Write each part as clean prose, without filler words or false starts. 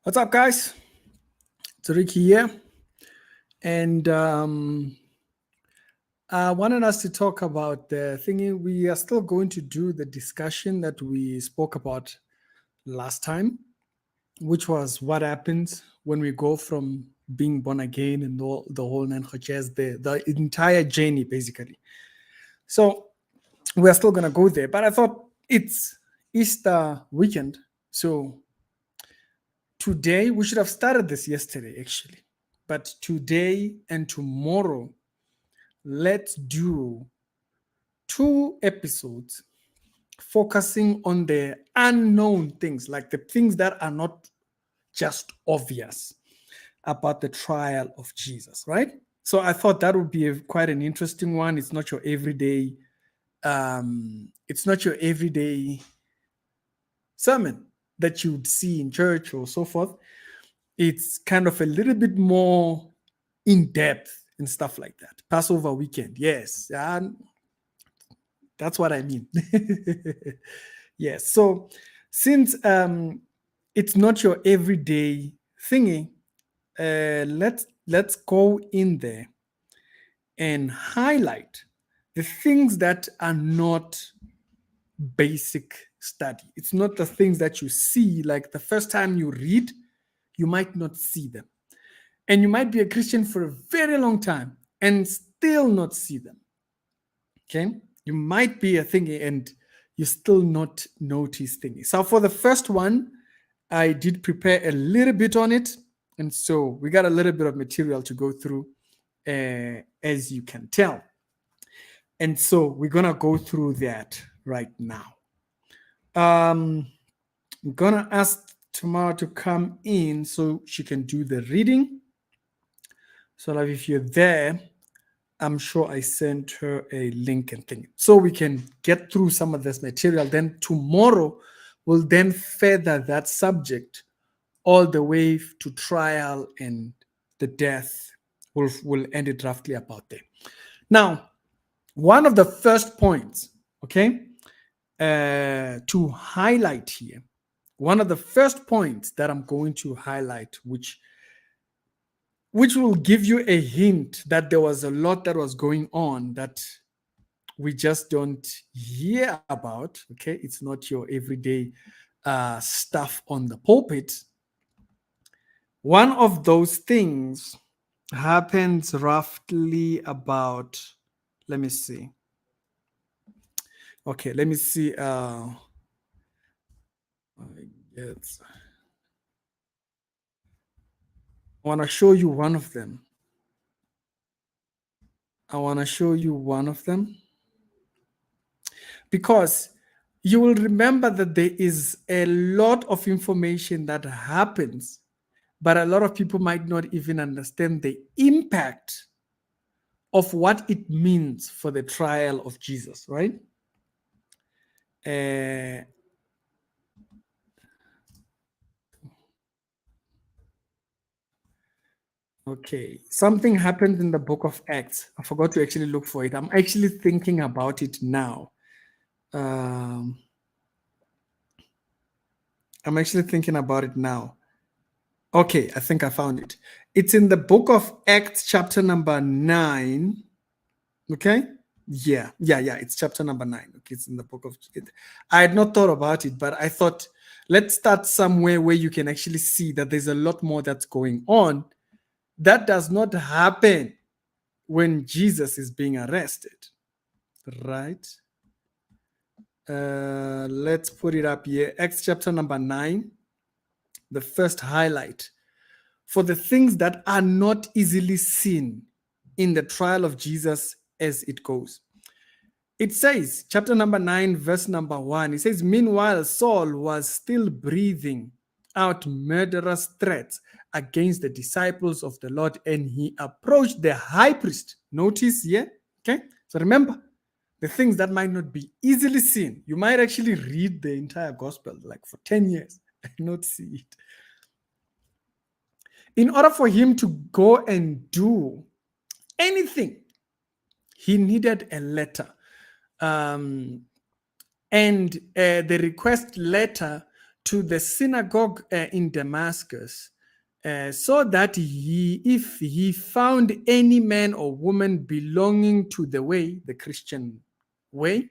What's up, guys? It's Ricky here, and I wanted us to talk about the thingy. We are still going to do the discussion that we spoke about last time, which was what happens when we go from being born again and the whole nine choches, the entire journey, basically. So we are still gonna go there, but I thought it's Easter weekend, so today we should have started this yesterday, actually, but today and tomorrow let's do two episodes focusing on the unknown things, like the things that are not just obvious about the trial of Jesus, right? So I thought that would be quite an interesting one. It's not your everyday sermon that you would see in church or so forth. It's kind of a little bit more in depth and stuff like that. Passover weekend, yes, that's what I mean. Yes. So since it's not your everyday thingy, let's go in there and highlight the things that are not basic study. It's not the things that you see, like the first time you read, you might not see them. And you might be a Christian for a very long time and still not see them. Okay? You might be a thingy and you still not notice thingy. So for the first one, I did prepare a little bit on it. And so we got a little bit of material to go through, as you can tell. And so we're going to go through that right now. I'm going to ask Tamara to come in so she can do the reading. So that if you're there, I'm sure I sent her a link and thing. So we can get through some of this material. Then tomorrow, we'll then further that subject all the way to trial and the death. We'll end it roughly about there. Now, one of the first points, okay, to highlight here, one of the first points that I'm going to highlight, which will give you a hint that there was a lot that was going on that we just don't hear about. Okay, it's not your everyday stuff on the pulpit. One of those things happens roughly about, let me see. Okay, let me see. Yes. I want to show you one of them. Because you will remember that there is a lot of information that happens, but a lot of people might not even understand the impact of what it means for the trial of Jesus, right? Okay, something happened in the book of Acts. I forgot to actually look for it. I'm actually thinking about it now. I'm actually thinking about it now. Okay, I think I found it. It's in the book of Acts, chapter number 9. Okay? Yeah. It's chapter number 9. Okay, it's in the book of it. I had not thought about it, but I thought let's start somewhere where you can actually see that there's a lot more that's going on. That does not happen when Jesus is being arrested, right? Let's put it up here. Acts chapter number 9, the first highlight. For the things that are not easily seen in the trial of Jesus as it goes. It says, chapter number 9, verse number 1, it says, meanwhile, Saul was still breathing out murderous threats against the disciples of the Lord, and he approached the high priest. Notice here, okay? So remember, the things that might not be easily seen. You might actually read the entire gospel like for 10 years and not see it. In order for him to go and do anything, he needed a letter. And the request letter to the synagogue in Damascus, so that if he found any man or woman belonging to the way, the Christian way,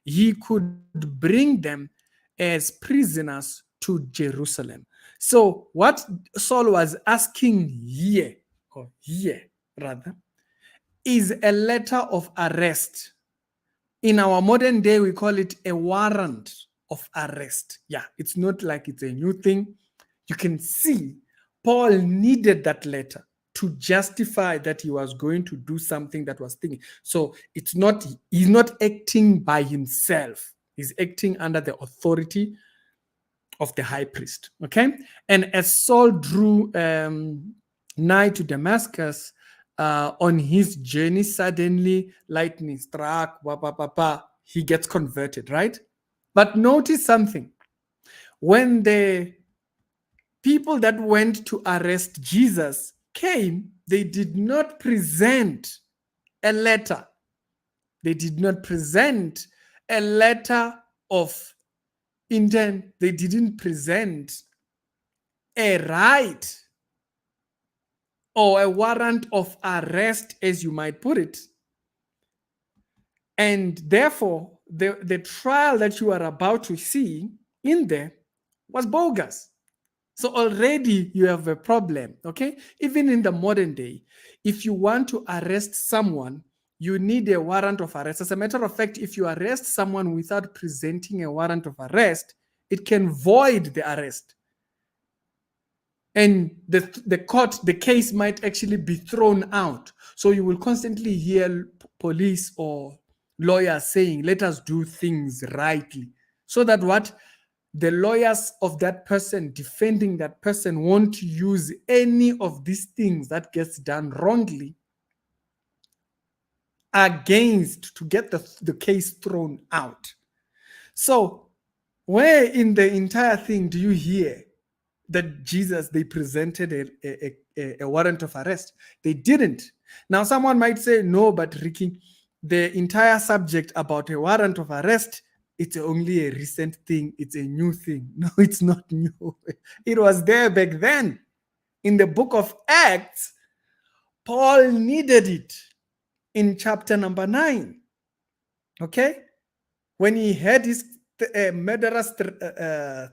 he could bring them as prisoners to Jerusalem. So, what Saul was asking here, or here rather, is a letter of arrest. In our modern day, we call it a warrant of arrest. Yeah, it's not like it's a new thing. You can see Paul needed that letter to justify that he was going to do something that was thinking. So he's not acting by himself. He's acting under the authority of the high priest. Okay. And as Saul drew nigh to Damascus, on his journey, suddenly lightning struck, he gets converted, right? But notice something. When the people that went to arrest Jesus came, they did not present a letter. They did not present a letter of intent. They didn't present a right or a warrant of arrest, as you might put it. And therefore, the trial that you are about to see in there was bogus. So already you have a problem, okay? Even in the modern day, if you want to arrest someone, you need a warrant of arrest. As a matter of fact, if you arrest someone without presenting a warrant of arrest, it can void the arrest. And the case might actually be thrown out. So you will constantly hear police or lawyers saying, let us do things rightly. So that what? The lawyers of that person defending that person won't use any of these things that gets done wrongly against to get the case thrown out. So where in the entire thing do you hear that Jesus, they presented a warrant of arrest? They didn't. Now someone might say, no, but Ricky, the entire subject about a warrant of arrest, it's only a recent thing. It's a new thing. No, it's not new. It was there back then. In the book of Acts, Paul needed it in chapter number 9. Okay? When he had his murderous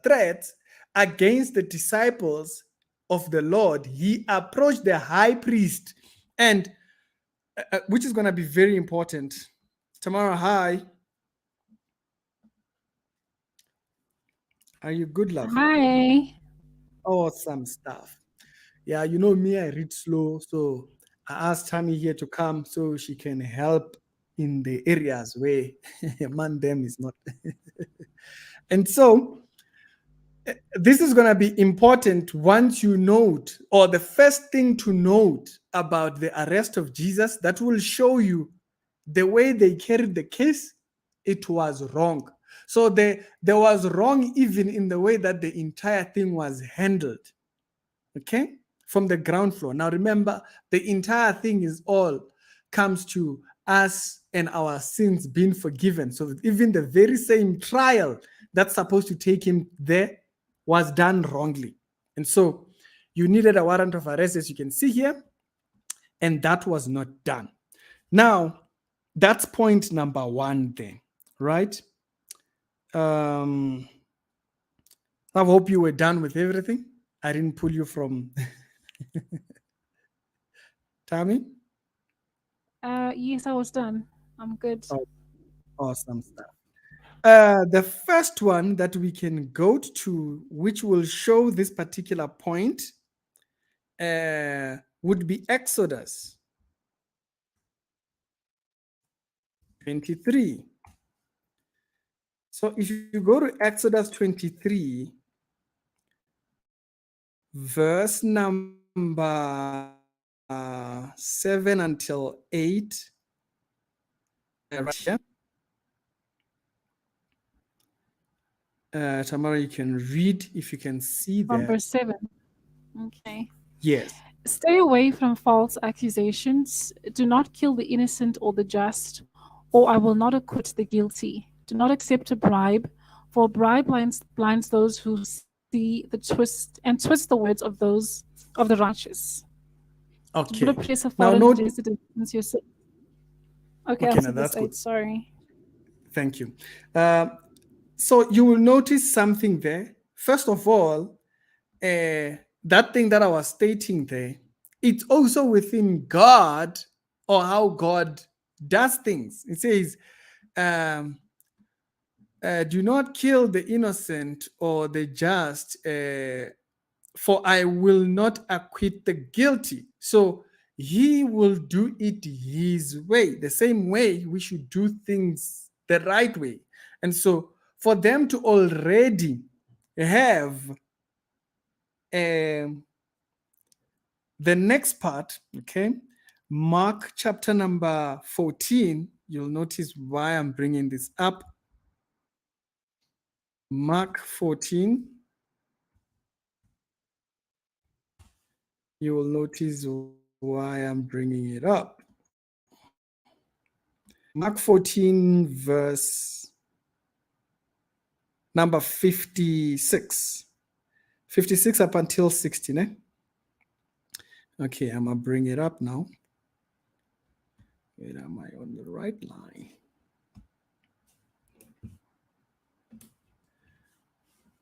threats against the disciples of the Lord, he approached the high priest, and which is going to be very important. Tomorrow, hi. Are you good, love? Hi. Awesome stuff. Yeah, you know me, I read slow. So I asked Tammy here to come so she can help in the areas where man them is not. And so this is going to be important once you note, or the first thing to note about the arrest of Jesus that will show you the way they carried the case, it was wrong. So there was wrong even in the way that the entire thing was handled. Okay, from the ground floor. Now remember, the entire thing is all comes to us and our sins being forgiven. So even the very same trial that's supposed to take him there was done wrongly. And so you needed a warrant of arrest, as you can see here, and that was not done. Now, that's point number 1 then, right? I hope you were done with everything. I didn't pull you from Tammy. Yes, I was done. I'm good. Oh, awesome stuff. The first one that we can go to, which will show this particular point, would be Exodus 23. So if you go to Exodus 23, verse number 7 until 8, right here. Tamara, you can read if you can see From there. verse 7. Okay. Yes. Stay away from false accusations. Do not kill the innocent or the just, or I will not acquit the guilty. Do not accept a bribe, For a bribe blinds those who see the twist the words of those of the righteous. Would Okay. oppress a Now foreign note. residence yourself. Okay, Okay, I'll now see that's this good. 8. Sorry. Thank you. Uh, so you will notice something there. First of all, that thing that I was stating there, it's also within God or how God does things. It says, um, do not kill the innocent or the just, for I will not acquit the guilty. So he will do it his way, the same way we should do things the right way. And so for them to already have um, the next part, okay, Mark chapter number 14, you'll notice why I'm bringing this up. Mark 14, you will notice why I'm bringing it up. Mark 14, verse number 56. 56 up until 16. Eh? Okay, I'm going to bring it up now. Wait, am I on the right line?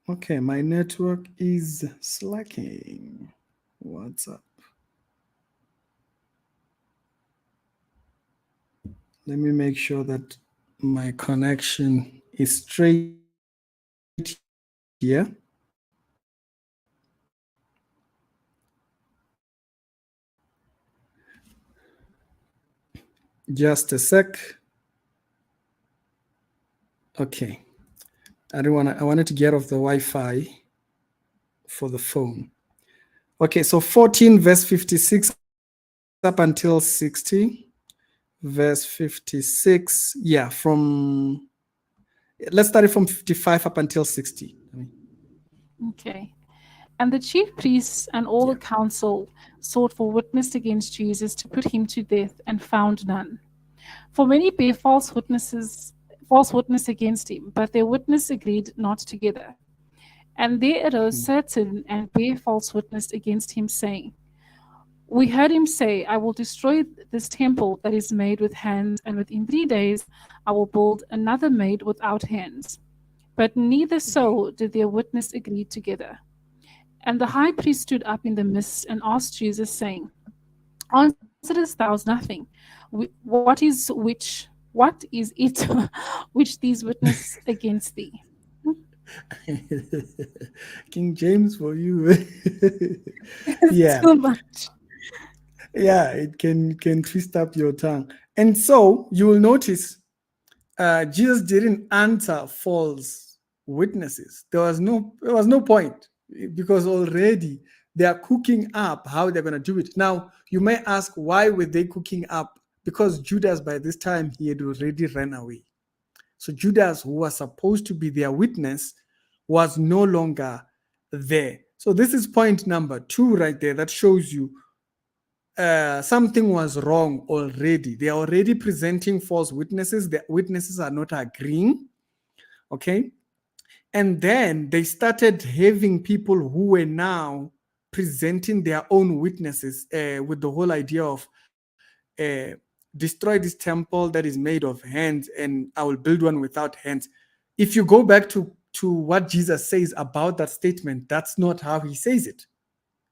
Okay, my network is slacking. What's up? Let me make sure that my connection is straight here. Just a sec. Okay. I wanted to get off the Wi-Fi for the phone. Okay, so 14 verse 56 up until 60. Verse 56. Yeah, let's start it from 55 up until 60. Okay. And the chief priests and all the council sought for witness against Jesus to put him to death, and found none. For many bare false witness against him, but their witness agreed not together. And there arose certain and bare false witness against him, saying, We heard him say, I will destroy this temple that is made with hands, and within 3 days I will build another made without hands. But neither so did their witness agree together. And the high priest stood up in the midst and asked Jesus, saying, Answerest thou nothing? What is it which these witness against thee? King James for you. Yeah. Too much. Yeah, it can twist up your tongue. And so you will notice Jesus didn't answer false witnesses. There was no point, because already they are cooking up how they're going to do it. Now, you may ask, why were they cooking up? Because Judas, by this time, he had already run away. So Judas, who was supposed to be their witness, was no longer there. So this is point number 2 right there, that shows you something was wrong already. They are already presenting false witnesses. The witnesses are not agreeing. Okay. And then they started having people who were now presenting their own witnesses with the whole idea of destroy this temple that is made of hands, and I will build one without hands. If you go back to what Jesus says about that statement, that's not how he says it.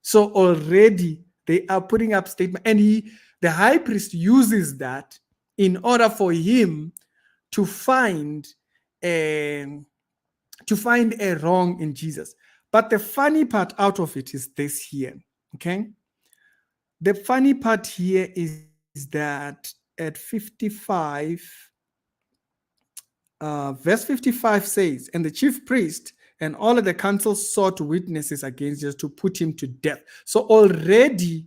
So already they are putting up statement, and the high priest uses that in order for him to find a wrong in Jesus. But the funny part out of it is this here. Okay. The funny part here is that at 55, verse 55 says, and the chief priest and all of the council sought witnesses against Jesus to put him to death. So already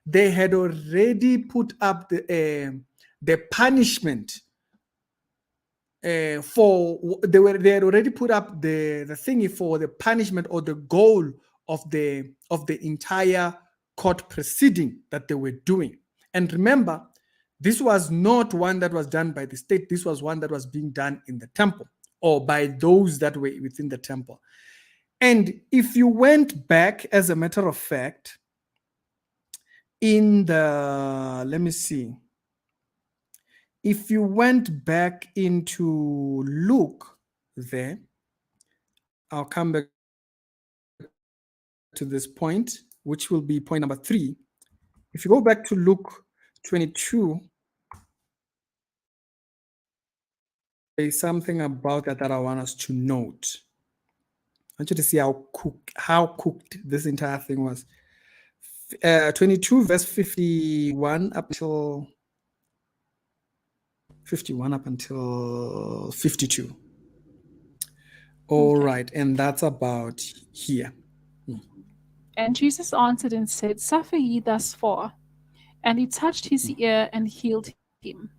they had already put up the punishment they had already put up the thingy for the punishment, or the goal of the entire court proceeding that they were doing. And remember, this was not one that was done by the state. This was one that was being done in the temple. or by those that were within the temple. And if you went back, as a matter of fact, in the, let me see, if you went back into Luke there, I'll come back to this point, which will be point number 3. If you go back to Luke 22, there is something about that I want us to note. I want you to see how cooked this entire thing was. 22 verse 51 up until 52. All Okay. right, and that's about here. And Jesus answered and said, Suffer ye thus far. And he touched his ear and healed him.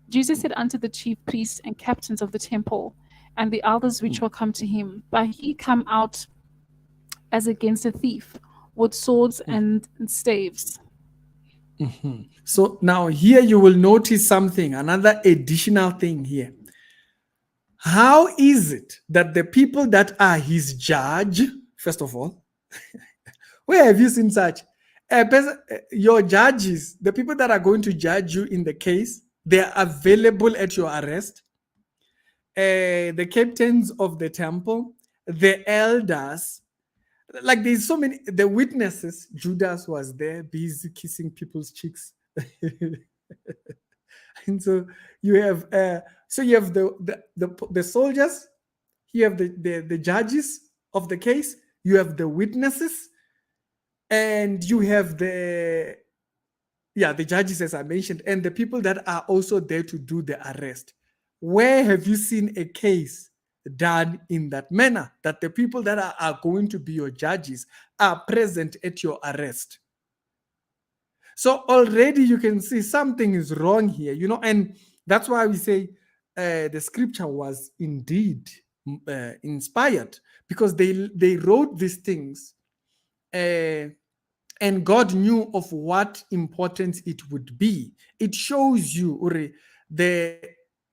Jesus said unto the chief priests and captains of the temple and the elders which were come to him, By he come out as against a thief, with swords and staves. So now here you will notice something, another additional thing here. How is it that the people that are his judge, first of all, where have you seen such? Your judges, the people that are going to judge you in the case, they are available at your arrest. The captains of the temple, the elders, like there's so many, the witnesses. Judas was there, busy kissing people's cheeks. And so you have the soldiers, you have the judges of the case, you have the witnesses, and you have the judges, as I mentioned, and the people that are also there to do the arrest. Where have you seen a case done in that manner, that the people that are going to be your judges are present at your arrest? So already you can see something is wrong here, and that's why we say the scripture was indeed inspired, because they wrote these things, and God knew of what importance it would be. It shows you, Uri,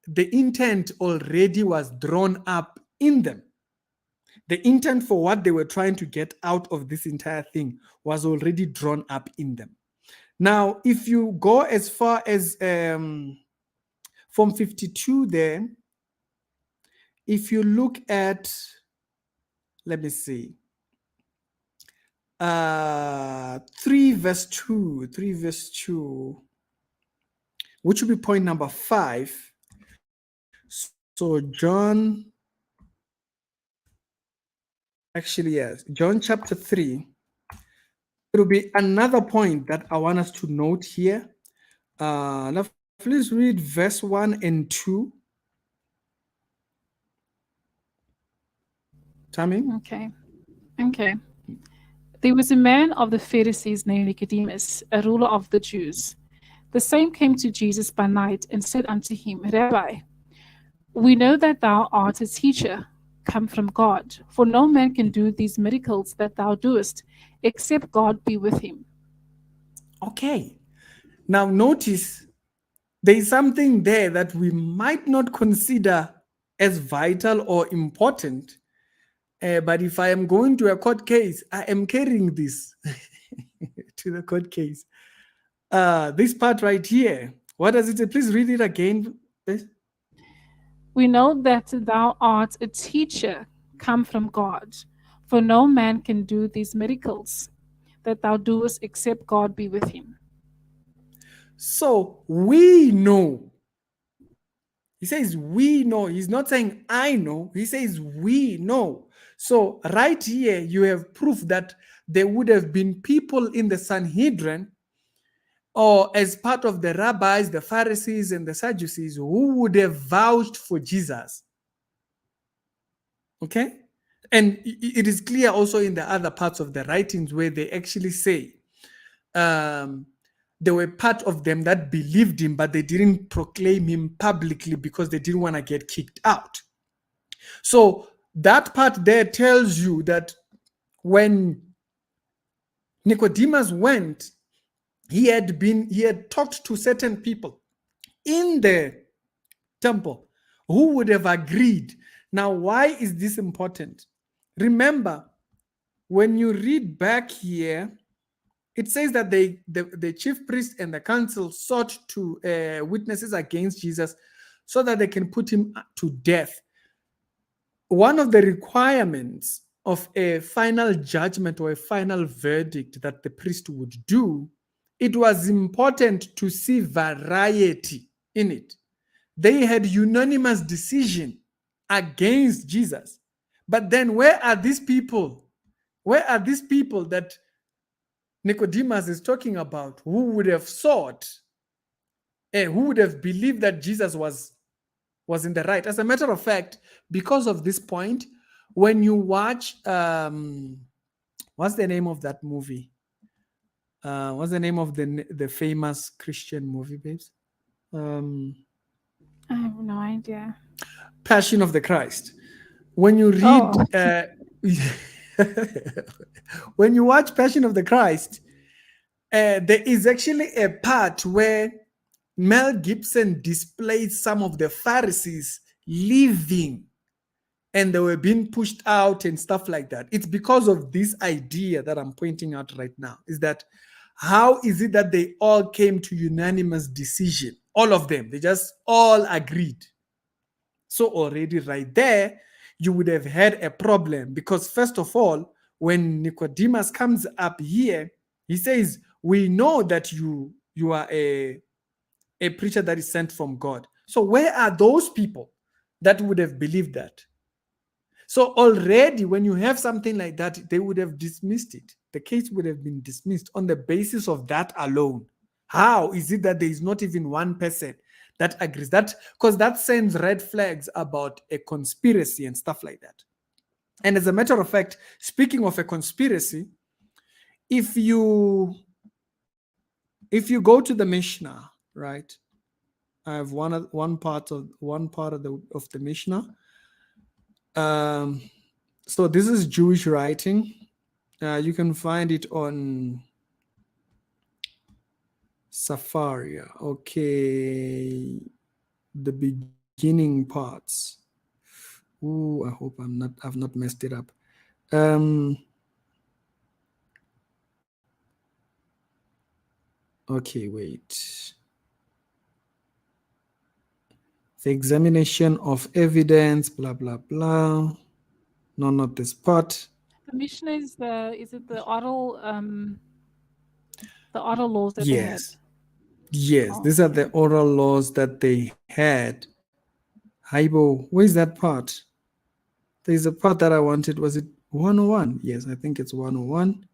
the intent already was drawn up in them. The intent for what they were trying to get out of this entire thing was already drawn up in them. Now, if you go as far as from 52 there, if you look at, let me see, 3 verse 2, which will be point number 5. So John, actually, yes, John chapter 3. It will be another point that I want us to note here. Now, please read verse 1 and 2. Tammy? Okay. There was a man of the Pharisees named Nicodemus, a ruler of the Jews. The same came to Jesus by night and said unto him, Rabbi, we know that thou art a teacher, come from God, for no man can do these miracles that thou doest, except God be with him. Okay. Now notice there is something there that we might not consider as vital or important. But if I am going to a court case, I am carrying this to the court case. This part right here, what does it say? Please read it again. We know that thou art a teacher, come from God, for no man can do these miracles that thou doest, except God be with him. So we know. He says we know. He's not saying I know. He says we know. So right here, you have proof that there would have been people in the Sanhedrin, or as part of the rabbis, the Pharisees, and the Sadducees, who would have vouched for Jesus. Okay? And it is clear also in the other parts of the writings where they actually say there were part of them that believed him, but they didn't proclaim him publicly because they didn't want to get kicked out. So that part there tells you that when Nicodemus went, he had talked to certain people in the temple who would have agreed Now, why is this important? Remember, when you read back here, it says that the chief priest and the council sought to witnesses against Jesus so that they can put him to death. One of the requirements of a final judgment or a final verdict that the priest would do, it was important to see variety in it. They had unanimous decision against Jesus. But then where are these people? Where are these people that Nicodemus is talking about who would have sought and who would have believed that Jesus was in the right? As a matter of fact, because of this point, when you watch what's the name of that movie? What's the name of the famous Christian movie, babes? I have no idea. Passion of the Christ. When you read when you watch Passion of the Christ, there is actually a part where Mel Gibson displays some of the Pharisees leaving and they were being pushed out and stuff like that. It's because of this idea that I'm pointing out right now, is that how is it that they all came to unanimous decision? All of them, they just all agreed. So already right there, you would have had a problem because first of all, when Nicodemus comes up here, he says, we know that you are a preacher that is sent from God. So where are those people that would have believed that? So already when you have something like that, they would have dismissed it. The case would have been dismissed on the basis of that alone. How is it that there is not even one person that agrees? That because that sends red flags about a conspiracy and stuff like that. And as a matter of fact, speaking of a conspiracy, if you go to the Mishnah, right? I have one part of the Mishnah. So this is Jewish writing. You can find it on Safaria. Okay, the beginning parts. Ooh, I hope I've not messed it up. Okay, wait. The examination of evidence, blah blah blah. No, not this part. The Mishnah is the oral laws that they had? Yes, these are the oral laws that they had. Haibo, where's that part? There's a part that I wanted. Was it 101? Yes, I think it's 101.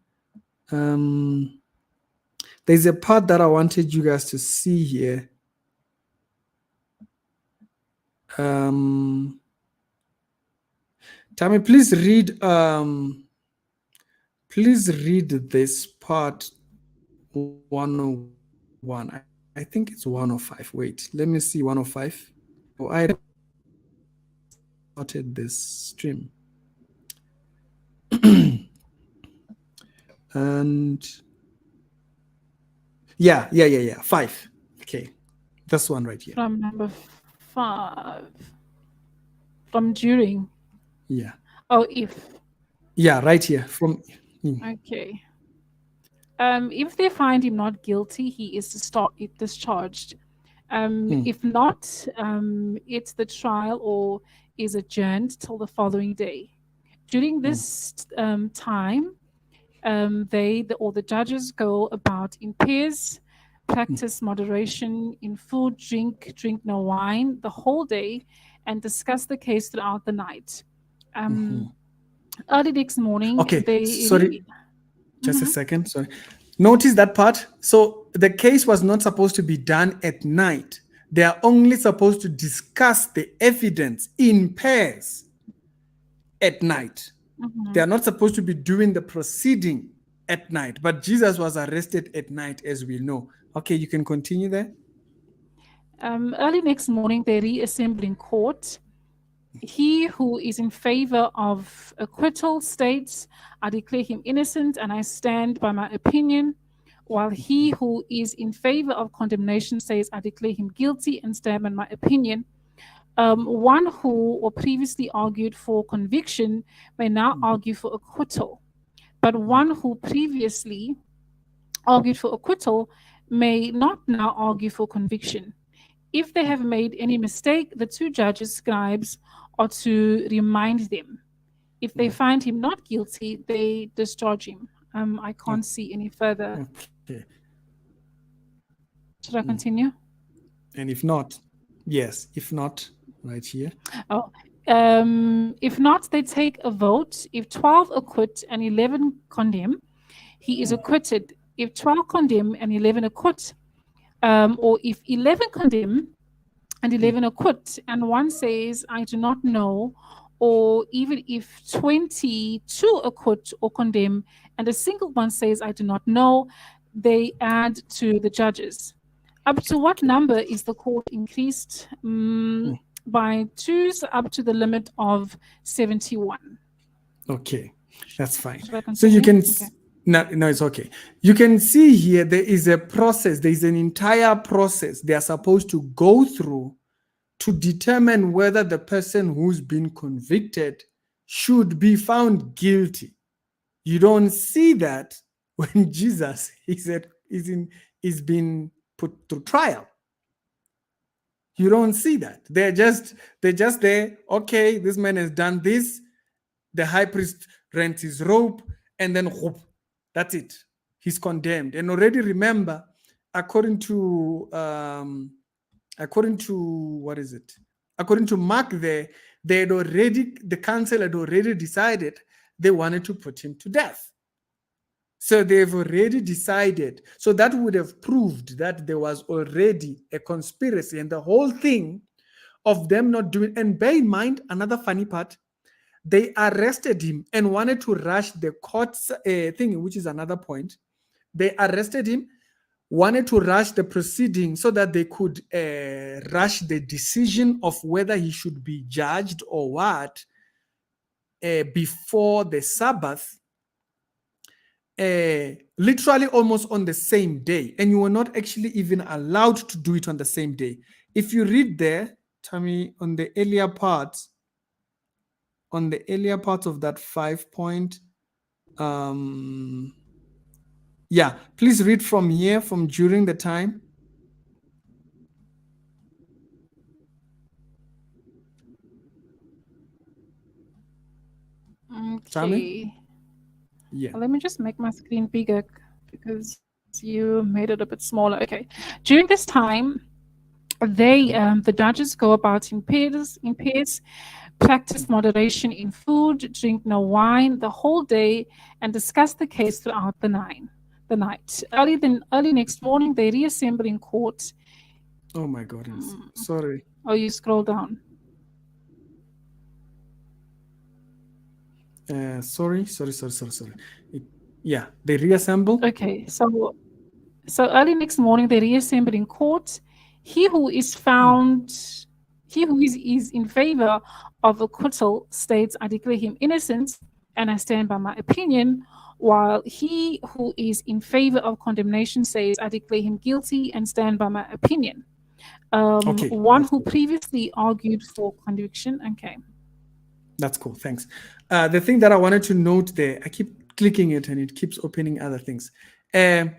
There's a part that I wanted you guys to see here. Tammy, please read this part 101. I think it's 105. Wait, let me see 105. Oh, I started this stream. And yeah. 5. Okay, this one right here. From number 5. From during. Yeah. Oh, if. Yeah, right here. From. Okay. If they find him not guilty, he is discharged. If not, it's the trial or is adjourned till the following day. During this time, the judges go about in pairs, practice moderation in food, drink no wine the whole day, and discuss the case throughout the night. Early next morning, sorry. Just a second. Sorry. Notice that part. So the case was not supposed to be done at night. They are only supposed to discuss the evidence in pairs at night. They are not supposed to be doing the proceeding at night. But Jesus was arrested at night, as we know. Okay, you can continue there. Early next morning, they reassemble in court. He who is in favor of acquittal states, I declare him innocent and I stand by my opinion, while he who is in favor of condemnation says, I declare him guilty and stand by my opinion. One who or previously argued for conviction may now argue for acquittal, but one who previously argued for acquittal may not now argue for conviction. If they have made any mistake, the two judges, scribes, are to remind them. If they find him not guilty, they discharge him. I can't see any further. Okay. Should I continue? And if not, yes, if not, right here. Oh, if not, they take a vote. If 12 acquit and 11 condemn, he is acquitted. If 12 condemn and 11 acquit, or if 11 condemn and 11 acquit, and one says, I do not know, or even if 22 acquit or condemn, and a single one says, I do not know, they add to the judges. Up to what number is the court increased? By twos up to the limit of 71. Okay, that's fine. Should I So you continue? can, Okay. no, it's okay. You can see here there is a process, there is an entire process they are supposed to go through to determine whether the person who's been convicted should be found guilty. You don't see that when Jesus is being put through trial. You don't see that. They're just there. Okay, this man has done this. The high priest rent his robe, and then whoop, that's it. He's condemned. And already remember, according to what is it? According to Mark, the council had already decided they wanted to put him to death. So they've already decided. So that would have proved that there was already a conspiracy, and the whole thing of them not doing. And bear in mind another funny part: they arrested him and wanted to rush the court's thing, which is another point. They arrested him, wanted to rush the proceeding so that they could rush the decision of whether he should be judged or what before the Sabbath. Literally almost on the same day, and you were not actually even allowed to do it on the same day. If you read there, Tammy, on the earlier parts of that 5 point, yeah, please read from here, from during the time. Okay. Yeah. Let me just make my screen bigger because you made it a bit smaller. Okay. During this time, the judges go about in pairs, practice moderation in food, drink no wine the whole day, and discuss the case throughout the night. Early next morning, they reassemble in court. Oh my goodness. Sorry. Oh, you scroll down. Sorry. Yeah, they reassemble. Okay, so early next morning they reassemble in court. He who is in favor of acquittal states, I declare him innocent and I stand by my opinion, while he who is in favor of condemnation says, I declare him guilty and stand by my opinion. Okay. One who previously argued for conviction. Okay. That's cool. Thanks. The thing that I wanted to note there, I keep clicking it and it keeps opening other things. The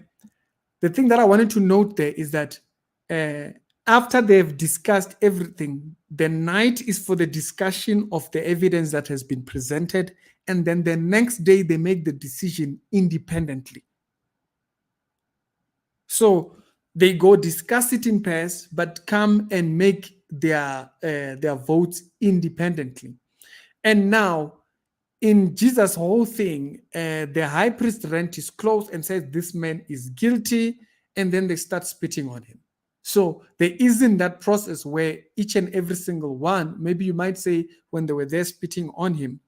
thing that I wanted to note there is that after they've discussed everything, the night is for the discussion of the evidence that has been presented. And then the next day, they make the decision independently. So they go discuss it in pairs, but come and make their votes independently. And now, in Jesus' whole thing, the high priest rent his clothes and says, this man is guilty. And then they start spitting on him. So there isn't that process where each and every single one, maybe you might say when they were there spitting on him,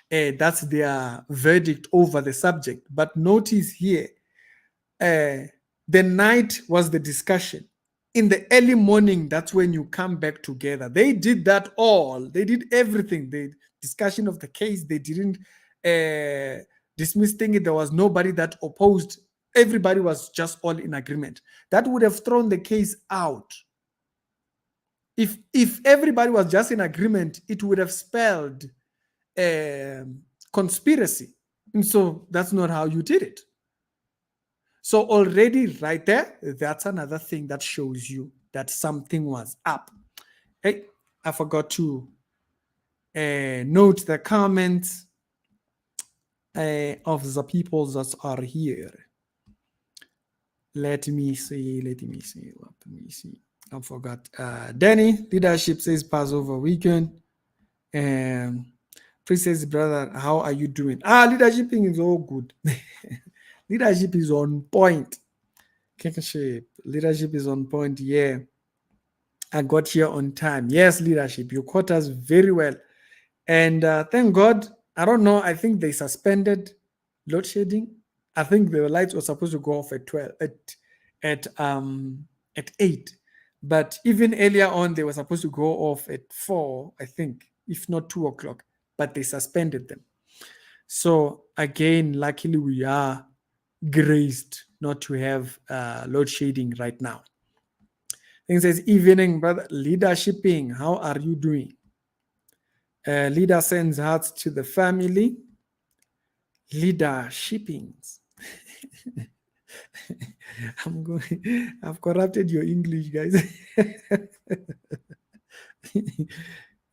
that's their verdict over the subject. But notice here, the night was the discussion. In the early morning, that's when you come back together. They did that all. They did everything. The discussion of the case, they didn't dismiss things. There was nobody that opposed. Everybody was just all in agreement. That would have thrown the case out. If everybody was just in agreement, it would have spelled conspiracy. And so that's not how you did it. So already right there, that's another thing that shows you that something was up. Hey, I forgot to note the comments of the people that are here. Let me see. I forgot. Danny, leadership says Passover weekend. Princess brother, how are you doing? Leadershiping is all good. Leadership is on point. Leadership is on point. Yeah. I got here on time. Yes, leadership. You caught us very well. And thank God. I don't know. I think they suspended load shedding. I think the lights were supposed to go off at 12 at 8. But even earlier on, they were supposed to go off at 4, I think, if not 2 o'clock. But they suspended them. So again, luckily we are graced not to have load shedding right now. Thing says, evening, brother, leadershiping. How are you doing? Leader sends hearts to the family. Leadershipings. I've corrupted your English, guys.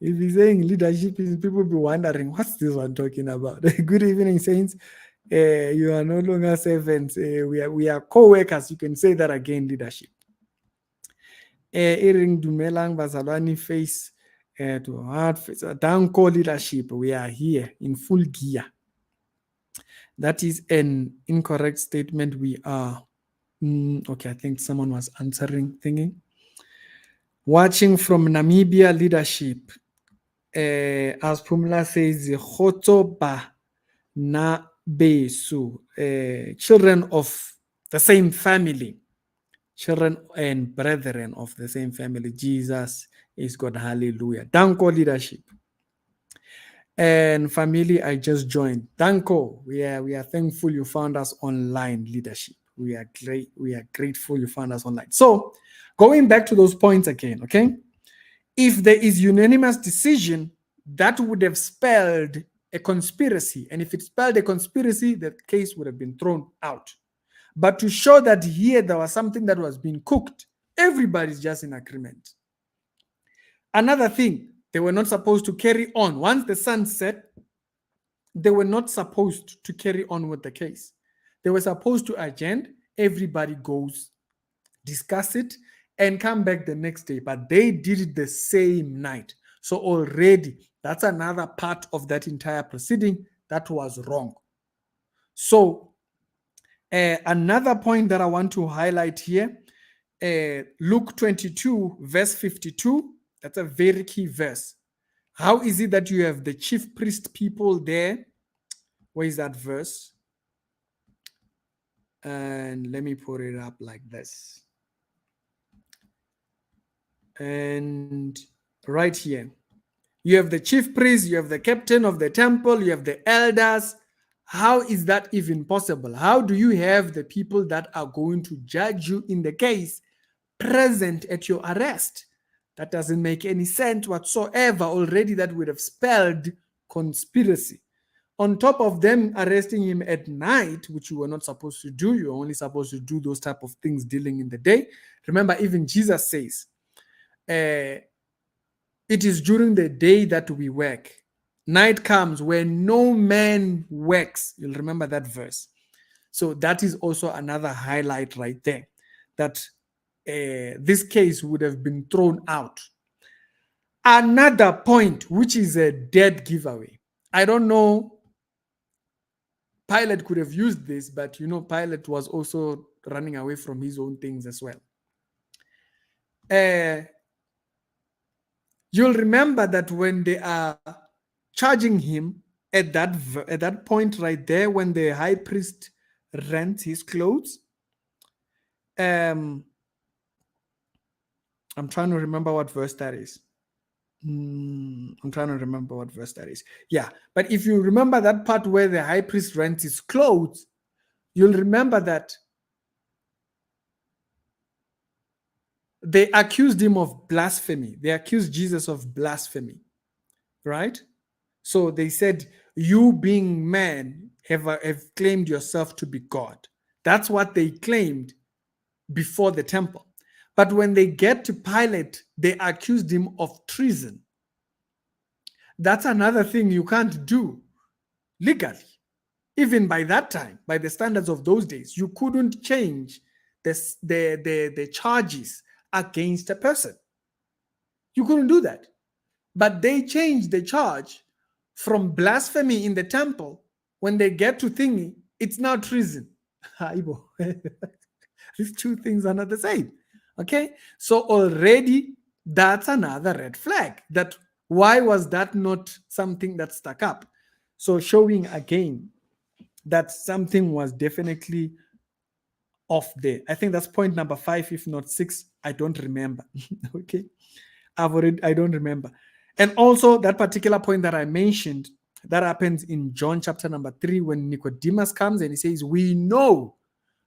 If he's saying leadership, people will be wondering, what's this one talking about? Good evening, saints. You are no longer servants. We are co-workers. You can say that again, leadership. Iring dumelang bazalwani face to hard face. Danko leadership. We are here in full gear. That is an incorrect statement. We are. Okay, I think someone was answering thinking. Watching from Namibia leadership. As Pumla says, Khotoba na besu. Children of the same family. Children and brethren of the same family. Jesus is God. Hallelujah. Danko leadership. And family, I just joined. Danko, we are thankful you found us online, leadership. We are great. We are grateful you found us online. So, going back to those points again, okay? If there is unanimous decision, that would have spelled a conspiracy. And if it spelled a conspiracy, the case would have been thrown out. But to show that here there was something that was being cooked, everybody's just in agreement. Another thing, they were not supposed to carry on. Once the sun set, they were not supposed to carry on with the case. They were supposed to adjourn, everybody goes, discuss it, and come back the next day. But they did it the same night. So already, that's another part of that entire proceeding that was wrong. So another point that I want to highlight here, Luke 22, verse 52, that's a very key verse. How is it that you have the chief priest people there? Where is that verse? And let me put it up like this. And right here, you have the chief priest, you have the captain of the temple, you have the elders. How is that even possible? How do you have the people that are going to judge you in the case present at your arrest? That doesn't make any sense whatsoever. Already that would have spelled conspiracy. On top of them arresting him at night, which you were not supposed to do, you're only supposed to do those type of things dealing in the day. Remember, even Jesus says, it is during the day that we work. Night comes when no man works. You'll remember that verse. So that is also another highlight right there, that this case would have been thrown out. Another point, which is a dead giveaway. I don't know. Pilate could have used this, but Pilate was also running away from his own things as well. You'll remember that when they are charging him at that point right there, when the high priest rent his clothes, I'm trying to remember what verse that is. Yeah, but if you remember that part where the high priest rents his clothes, you'll remember that they accused him of blasphemy. They accused Jesus of blasphemy, right? So they said, you being man have claimed yourself to be God. That's what they claimed before the temple. But when they get to Pilate, they accused him of treason. That's another thing you can't do legally. Even by that time, by the standards of those days, you couldn't change the charges against a person. You couldn't do that. But they changed the charge from blasphemy in the temple. When they get to thingy, it's now treason. These two things are not the same. Okay, so already that's another red flag. That why was that not something that stuck up? So showing again that something was definitely off there. I think that's point number 5, if not 6. I don't remember. Okay, I don't remember. And also that particular point that I mentioned, that happens in John chapter number 3 when Nicodemus comes and he says, we know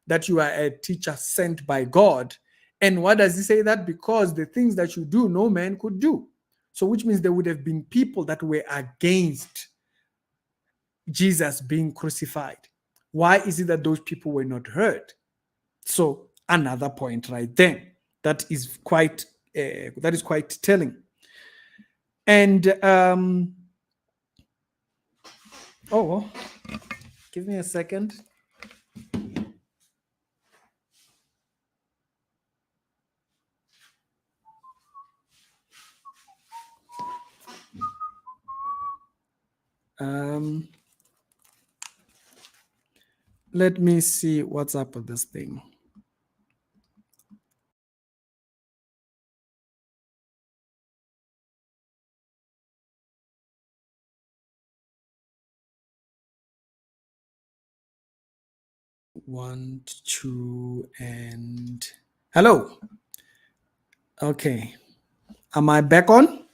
that you are a teacher sent by God. And what does he say that? Because the things that you do, no man could do. So which means there would have been people that were against Jesus being crucified. Why is it that those people were not heard? So another point right there that is quite telling. And give me a second. Let me see what's up with this thing. One, two, and hello. Okay. Am I back on?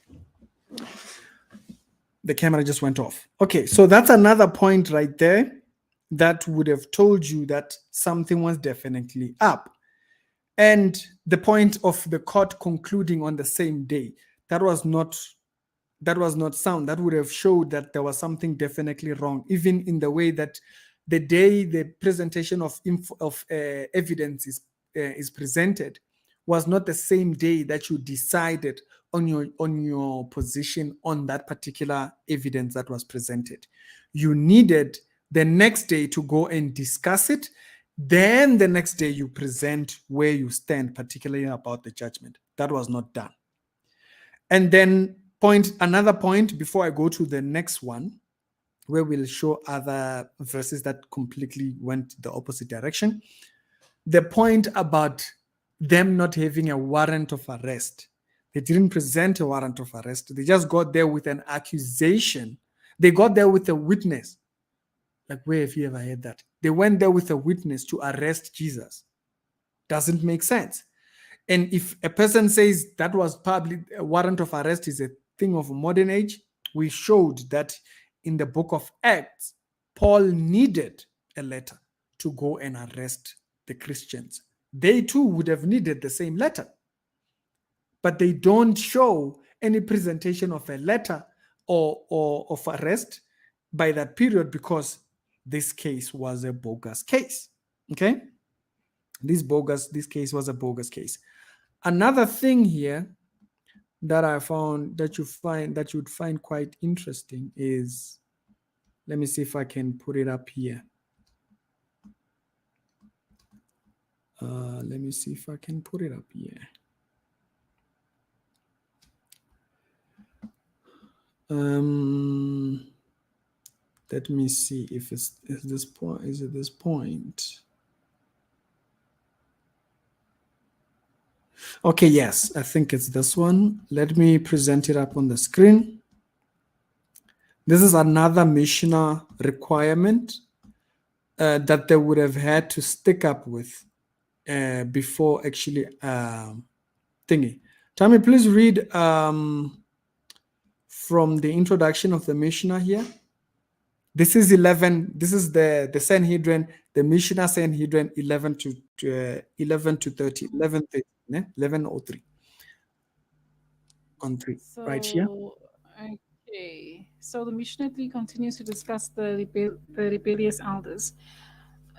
The camera just went off. Okay, so that's another point right there that would have told you that something was definitely up. And the point of the court concluding on the same day, that was not sound. That would have showed that there was something definitely wrong, even in the way that the day the presentation of evidence is presented was not the same day that you decided on your position on that particular evidence that was presented. You needed the next day to go and discuss it. Then the next day you present where you stand, particularly about the judgment. That was not done. And then another point before I go to the next one, where we'll show other verses that completely went the opposite direction. The point about them not having a warrant of arrest. They didn't present a warrant of arrest. They just got there with an accusation. They got there with a witness. Like, where have you ever heard that? They went there with a witness to arrest Jesus. Doesn't make sense. And if a person says that was public, a warrant of arrest is a thing of modern age, we showed that in the book of Acts, Paul needed a letter to go and arrest the Christians. They too would have needed the same letter. But they don't show any presentation of a letter or of arrest by that period because this case was a bogus case. Okay? This case was a bogus case. Another thing here that I found that you'd find quite interesting is, let me see if I can put it up here. Let me see if I can put it up here. Let me see if is this point. Is it this point? Okay, yes, I think it's this one. Let me present it up on the screen. This is another Mishnah requirement that they would have had to stick up with before actually thingy. Tammy, please read from the introduction of the Mishnah here. This is 11. This is the Sanhedrin, the Mishnah Sanhedrin 11 to 30. 11. ne? 11:03 on 3, right here. So, okay. So the Mishnah 3 continues to discuss the rebellious elders.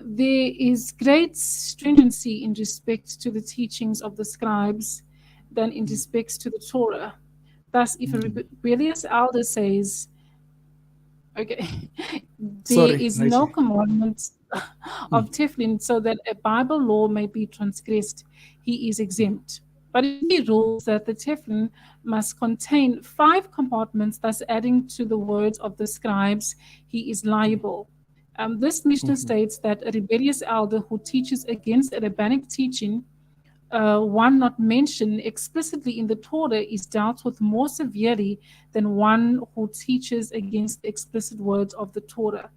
There is great stringency in respect to the teachings of the scribes than in respect to the Torah. Thus, if a Mm. rebellious elder says, okay, there Sorry, is right no here. commandment Mm. of Teflon so that a Bible law may be transgressed, he is exempt. But if he rules that the Teflon must contain 5 compartments, thus adding to the words of the scribes, he is liable. This Mishnah Mhm. states that a rebellious elder who teaches against a rabbinic teaching, one not mentioned explicitly in the Torah, is dealt with more severely than one who teaches against the explicit words of the Torah.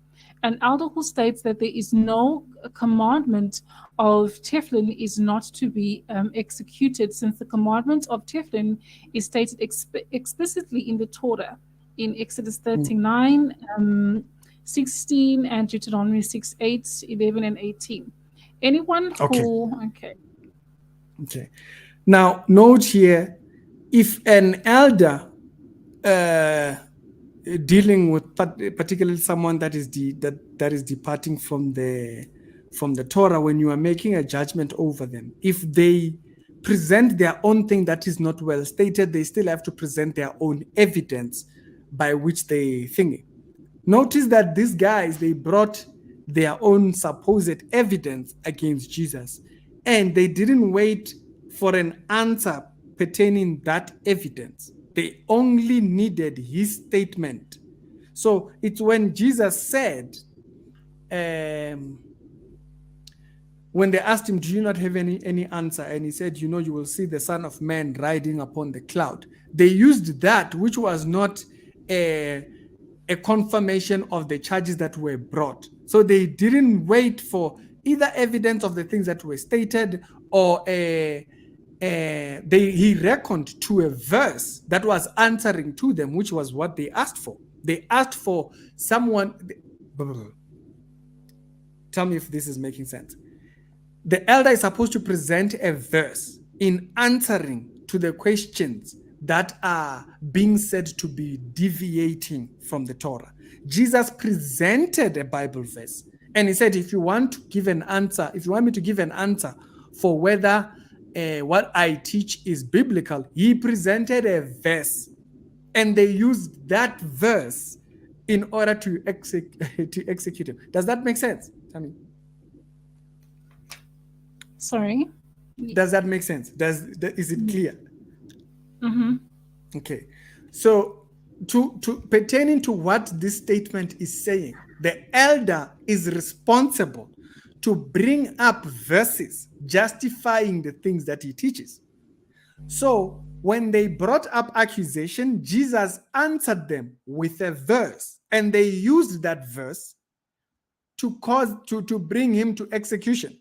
An elder who states that there is no commandment of Teflon is not to be executed, since the commandment of Teflon is stated explicitly in the Torah in Exodus Mm. 39, 16, and Deuteronomy 6, 8, 11, and 18. Anyone Okay. who, okay, Okay. Now, note here, if an elder uh, dealing with particularly someone that is that is departing from the Torah, when you are making a judgment over them, if they present their own thing that is not well stated, they still have to present their own evidence by which they think it. Notice that these guys, they brought their own supposed evidence against Jesus, and they didn't wait for an answer pertaining that evidence. They only needed his statement. So it's when Jesus said, um, when they asked him, "Do you not have any answer?" And he said, "You will see the Son of Man riding upon the cloud." They used that, which was not a confirmation of the charges that were brought. So they didn't wait for either evidence of the things that were stated or he reckoned to a verse that was answering to them, which was what they asked for. They asked for someone. Tell me if this is making sense. The elder is supposed to present a verse in answering to the questions that are being said to be deviating from the Torah. Jesus presented a Bible verse and he said, if you want to give an answer, if you want me to give an answer for whether what I teach is biblical, he presented a verse and they used that verse in order to execute him. Does that make sense? I mean, sorry. does that make sense? Is it clear? Mm-hmm. Okay. So to pertaining to what this statement is saying, the elder is responsible to bring up verses justifying the things that he teaches. So when they brought up accusation, Jesus answered them with a verse, and they used that verse to bring him to execution,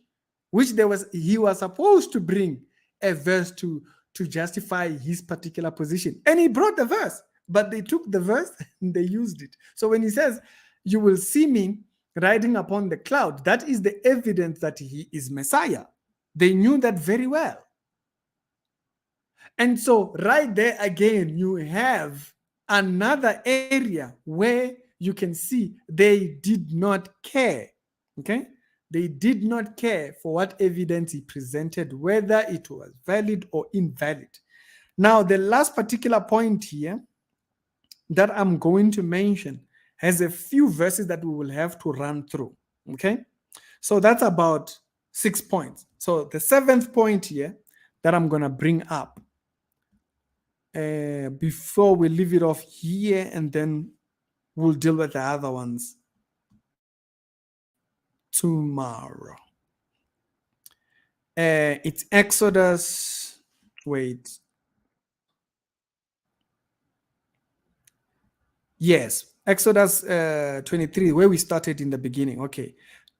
which he was supposed to bring a verse to justify his particular position. And he brought the verse, but they took the verse and they used it. So when he says, "You will see me riding upon the cloud," that is the evidence that he is Messiah. They knew that very well. And so, right there again, you have another area where you can see they did not care. Okay? They did not care for what evidence he presented, whether it was valid or invalid. Now, the last particular point here that I'm going to mention has a few verses that we will have to run through. Okay? So that's about 6 points. So the 7th point here that I'm going to bring up before we leave it off here, and then we'll deal with the other ones tomorrow. It's Exodus. Wait. Yes, Exodus 23, where we started in the beginning. Okay.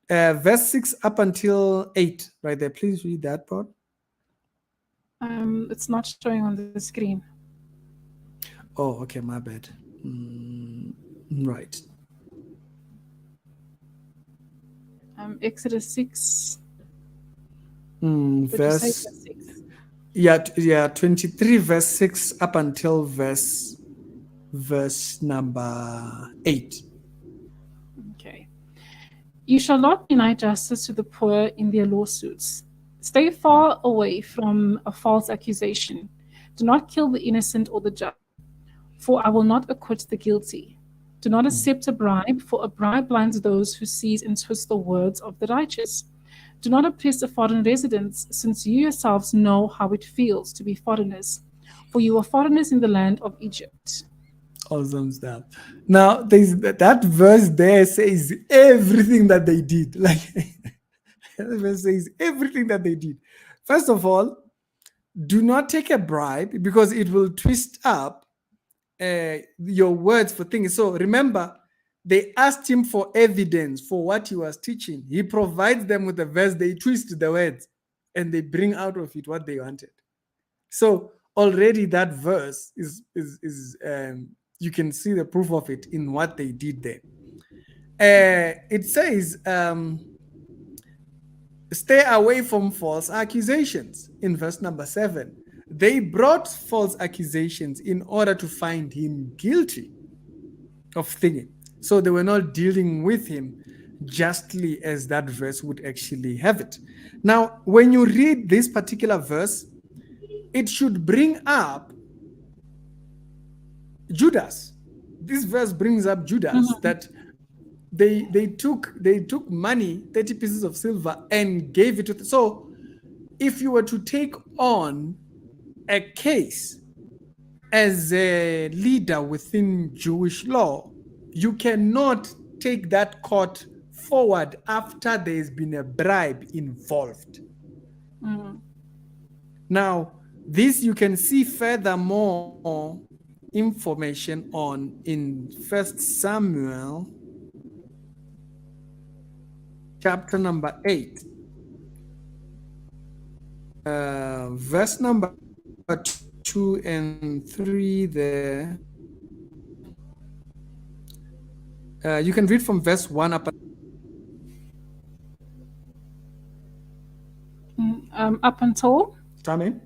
Verse 6 up until 8, right there. Please read that part. It's not showing on the screen. Oh, okay, my bad. Right. Exodus 6. Did you say Verse verse 6? Yeah, 23 verse 6 up until verse number 8. Okay. You shall not deny justice to the poor in their lawsuits. Stay far away from a false accusation. Do not kill the innocent or the just, for I will not acquit the guilty. Do not accept a bribe, for a bribe blinds those who seize and twist the words of the righteous. Do not oppress a foreign resident, since you yourselves know how it feels to be foreigners, for you are foreigners in the land of Egypt. Awesome stuff. Now, there's that verse there says everything that they did. Like, that verse says everything that they did. First of all, do not take a bribe because it will twist up your words for things. So remember, they asked him for evidence for what he was teaching. He provides them with a verse, they twist the words and they bring out of it what they wanted. So already that verse is you can see the proof of it in what they did there. It says, stay away from false accusations in verse number 7. They brought false accusations in order to find him guilty of thinking. So they were not dealing with him justly as that verse would actually have it. Now, when you read this particular verse, it should bring up Judas. This verse brings up Judas, that they took money, 30 pieces of silver, and gave it to so if you were to take on a case as a leader within Jewish law, you cannot take that court forward after there's been a bribe involved. Now, this you can see furthermore information on in 1 Samuel chapter number 8, verse number 2 and 3 there. You can read from verse 1 up. Up until? Amen.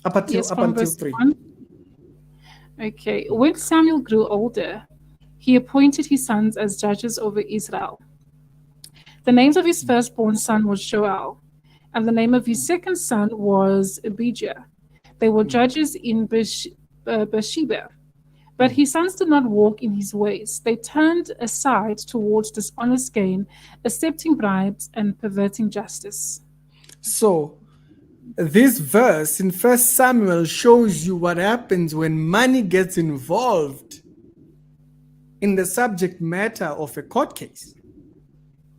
Up until 3. 1. Okay. When Samuel grew older, he appointed his sons as judges over Israel. The names of his firstborn son was Joel, and the name of his second son was Abijah. They were judges in Beersheba. But his sons did not walk in his ways. They turned aside towards dishonest gain, accepting bribes and perverting justice. So, this verse in 1 Samuel shows you what happens when money gets involved in the subject matter of a court case.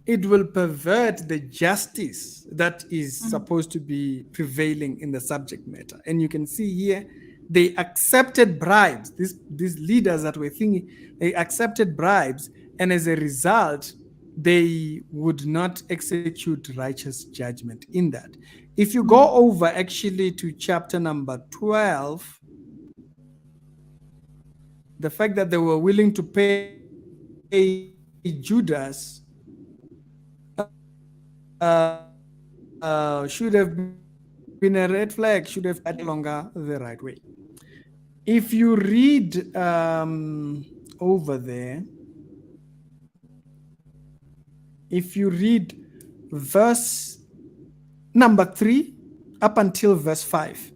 It will pervert the justice that is supposed to be prevailing in the subject matter. And you can see here, they accepted bribes. These leaders that were thinking, they accepted bribes. And as a result, they would not execute righteous judgment in that. If you go over actually to chapter number 12, the fact that they were willing to pay Judas should have been a red flag, should have been longer the right way. If you read over there, if you read verse number 3 up until verse 5,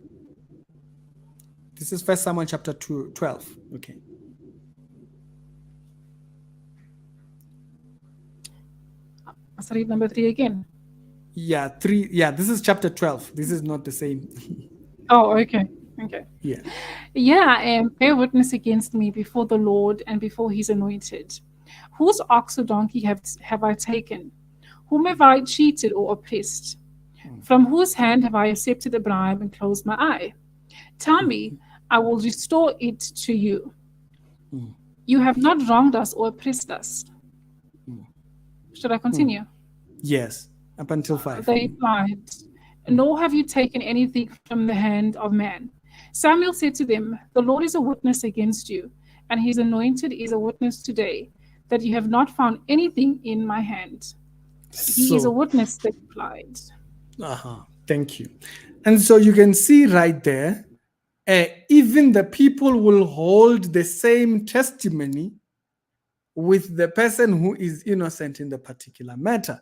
this is 1 Samuel chapter 12. Okay. Let's read number 3 again. Yeah, 3. Yeah, this is chapter 12. This is not the same. Oh, okay. Okay. Yeah. Yeah, and bear witness against me before the Lord and before his anointed. Whose ox or donkey have I taken? Whom have I cheated or oppressed? From whose hand have I accepted a bribe and closed my eye? Tell me, I will restore it to you. You have not wronged us or oppressed us. Should I continue? Yes, up until 5. They replied, nor have you taken anything from the hand of man. Samuel said to them, the Lord is a witness against you, and his anointed is a witness today, that you have not found anything in my hand. He is a witness, they replied. Thank you. And so you can see right there, even the people will hold the same testimony with the person who is innocent in the particular matter.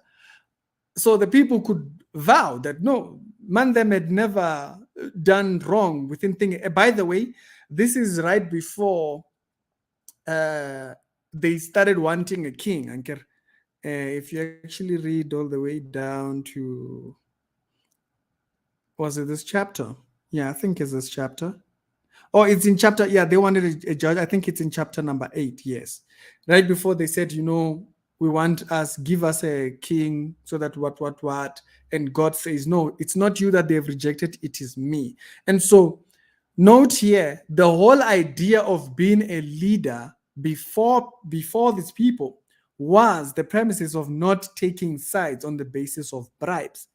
So the people could vow that no, Mandem had never done wrong within thinking. By the way, this is right before uh, they started wanting a king. Anker. If you actually read all the way down to, was it this chapter? Yeah, I think it's this chapter. Oh, it's in chapter. Yeah, they wanted a judge. I think it's in chapter number 8. Yes, right before they said, we want us, give us a king, so that what, and God says, no, it's not you that they've rejected, it is me. And so, note here, the whole idea of being a leader before these people was the premises of not taking sides on the basis of bribes.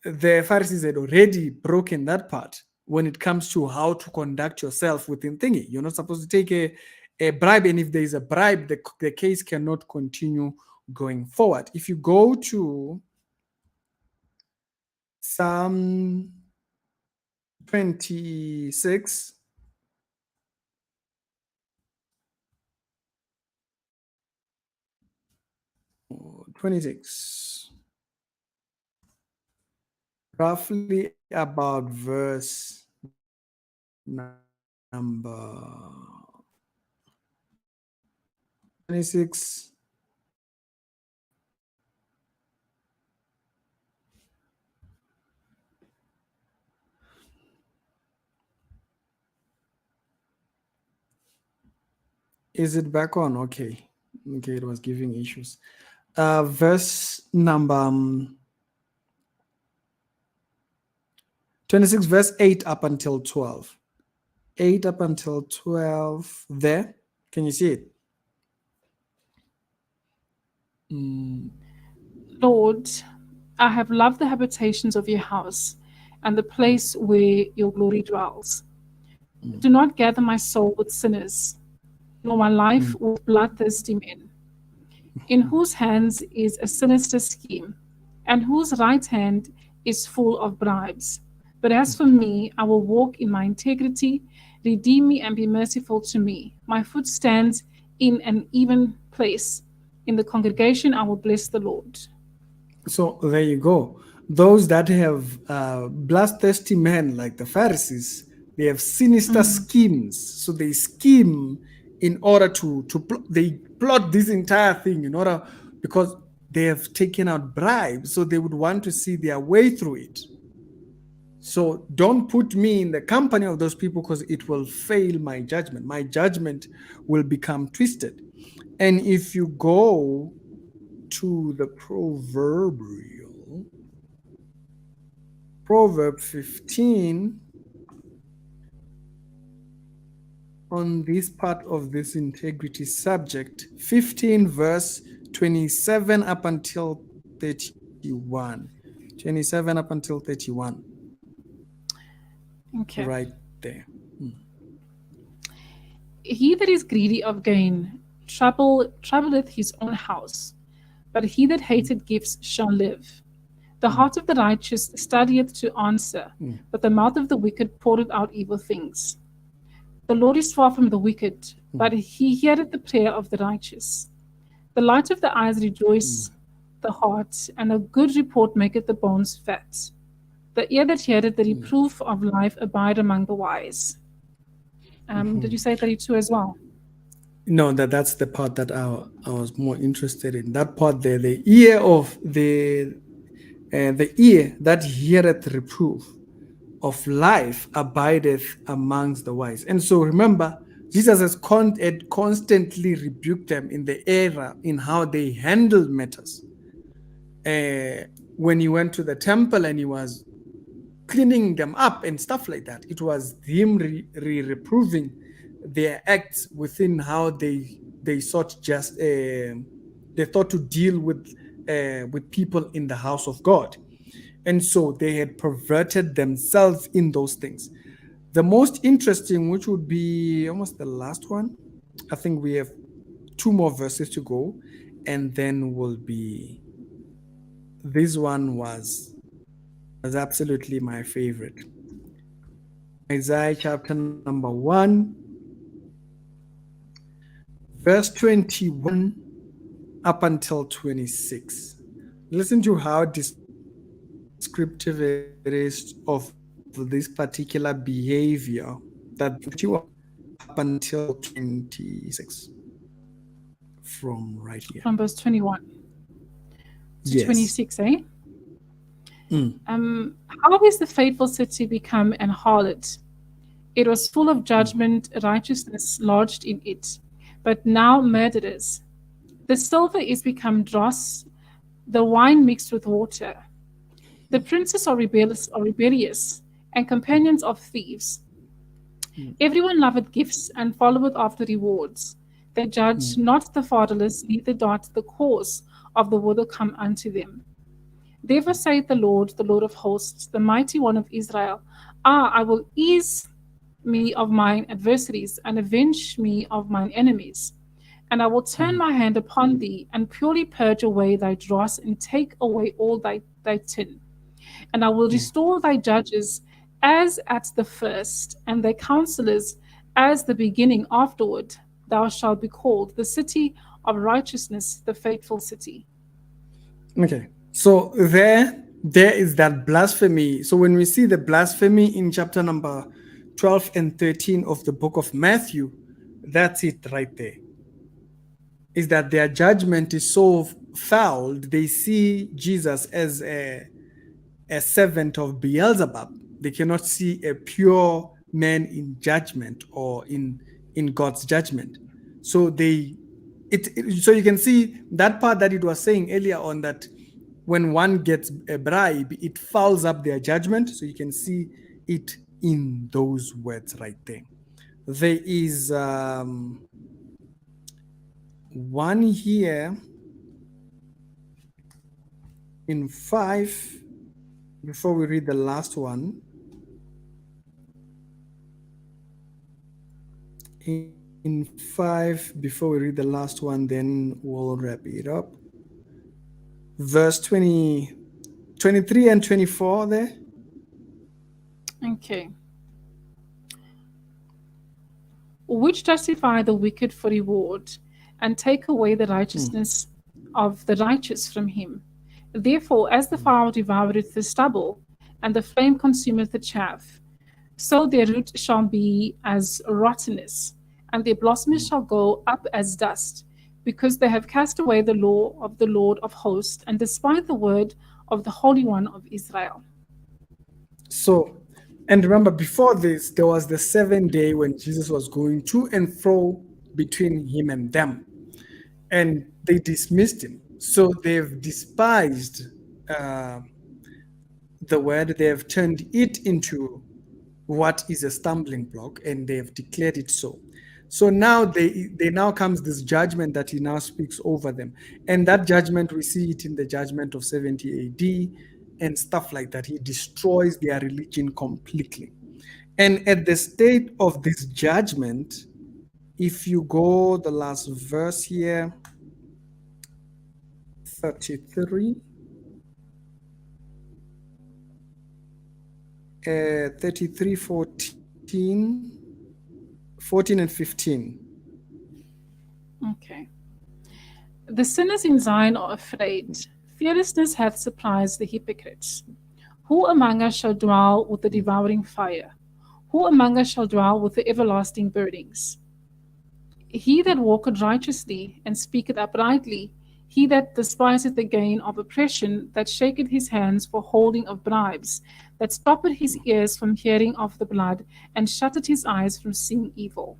The Pharisees had already broken that part when it comes to how to conduct yourself within thingy. You're not supposed to take a bribe, and if there is a bribe, the case cannot continue going forward. If you go to Psalm 26, roughly about verse number 26. Is it back on? Okay. Okay, it was giving issues. Verse number 26, verse 8 up until 12. 8 up until 12 there. Can you see it? Lord, I have loved the habitations of your house and the place where your glory dwells. Do not gather my soul with sinners, nor my life with bloodthirsty men, in whose hands is a sinister scheme, and whose right hand is full of bribes. But as for me, I will walk in my integrity. Redeem me and be merciful to me. My foot stands in an even place. In the congregation, I will bless the Lord. So there you go. Those that have bloodthirsty men like the Pharisees, they have sinister schemes. So they scheme in order they plot this entire thing in order, because they have taken out bribes. So they would want to see their way through it. So don't put me in the company of those people, because it will fail my judgment. My judgment will become twisted. And if you go to the Proverb 15, on this part of this integrity subject, 15 verse 27 up until 31. 27 up until 31. Okay. Right there. He that is greedy of gain troubleth his own house, but he that hateth gifts shall live. The heart of the righteous studieth to answer, but the mouth of the wicked poureth out evil things. The Lord is far from the wicked, but he heareth the prayer of the righteous. The light of the eyes rejoice the heart, and a good report maketh the bones fat. The ear that heareth the reproof of life abide among the wise. Did you say 32 as well? No, that's the part that I was more interested in. That part there, the ear of the ear that heareth reproof of life abideth amongst the wise. And so remember, Jesus has constantly rebuked them in the era in how they handled matters. When he went to the temple and he was cleaning them up and stuff like that, it was him reproving their acts within how they sought they thought to deal with people in the house of God. And so they had perverted themselves in those things. The most interesting, which would be almost the last one, I think we have 2 more verses to go, and then will be, this one was was absolutely my favorite. Isaiah chapter number 1, verse 21 up until 26. Listen to how descriptive it is of this particular behavior that they engage in. 21 up until 26 from right here. From verse 21 to Yes. 26, eh? Mm, How is the faithful city become an harlot? It was full of mm, judgment, righteousness lodged in it, but now murderers. The silver is become dross, the wine mixed with water. The princes are rebellious, and companions of thieves. mm, Everyone loveth gifts and followeth after rewards. They judge mm, not the fatherless, neither doth the cause of the widow come unto them. Therefore saith the Lord of hosts, the mighty one of Israel, Ah, I will ease me of mine adversaries and avenge me of mine enemies. And I will turn mm, my hand upon thee and purely purge away thy dross and take away all thy tin. And I will mm. restore thy judges as at the first, and thy counselors as the beginning afterward. Thou shalt be called the city of righteousness, the faithful city. Okay. So there is that blasphemy. So when we see the blasphemy in chapter number 12 and 13 of the book of Matthew, that's it right there. Is that their judgment is so fouled, they see Jesus as a servant of Beelzebub. They cannot see a pure man in judgment or in God's judgment. So so you can see that part that it was saying earlier on, that when one gets a bribe, it fouls up their judgment. So you can see it in those words right there. There is one here in 5, before we read the last one. In 5, before we read the last one, then we'll wrap it up. Verse 23 and 24 there. Okay. Which justify the wicked for reward, and take away the Mm, righteousness of the righteous from him. Therefore, as the fire devoureth the stubble, and the flame consumeth the chaff, so their root shall be as rottenness, and their blossoms mm. shall go up as dust, because they have cast away the law of the Lord of hosts, and despise the word of the Holy One of Israel. So, and remember, before this, there was the 7th day when Jesus was going to and fro between him and them, and they dismissed him. So they've despised uh, the word, they have turned it into what is a stumbling block, and they have declared it so. So now they now comes this judgment that he now speaks over them, and that judgment, we see it in the judgment of 70 AD and stuff like that. He destroys their religion completely. And at the state of this judgment, if you go the last verse here, 33, 33, 14 and 15. Okay. The sinners in Zion are afraid. Fearlessness hath surprised the hypocrites. Who among us shall dwell with the devouring fire? Who among us shall dwell with the everlasting burnings? He that walketh righteously and speaketh uprightly, he that despiseth the gain of oppression, that shaketh his hands for holding of bribes, that stoppeth his ears from hearing of the blood, and shutteth his eyes from seeing evil.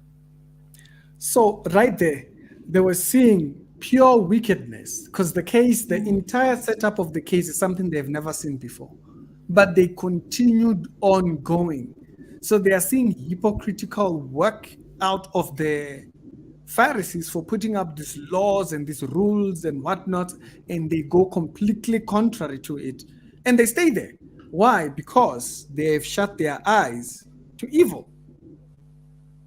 So right there, they were seeing pure wickedness, because the entire setup of the case is something they've never seen before. But they continued on going. So they are seeing hypocritical work out of the Pharisees for putting up these laws and these rules and whatnot, and they go completely contrary to it. And they stay there. Why? Because they have shut their eyes to evil.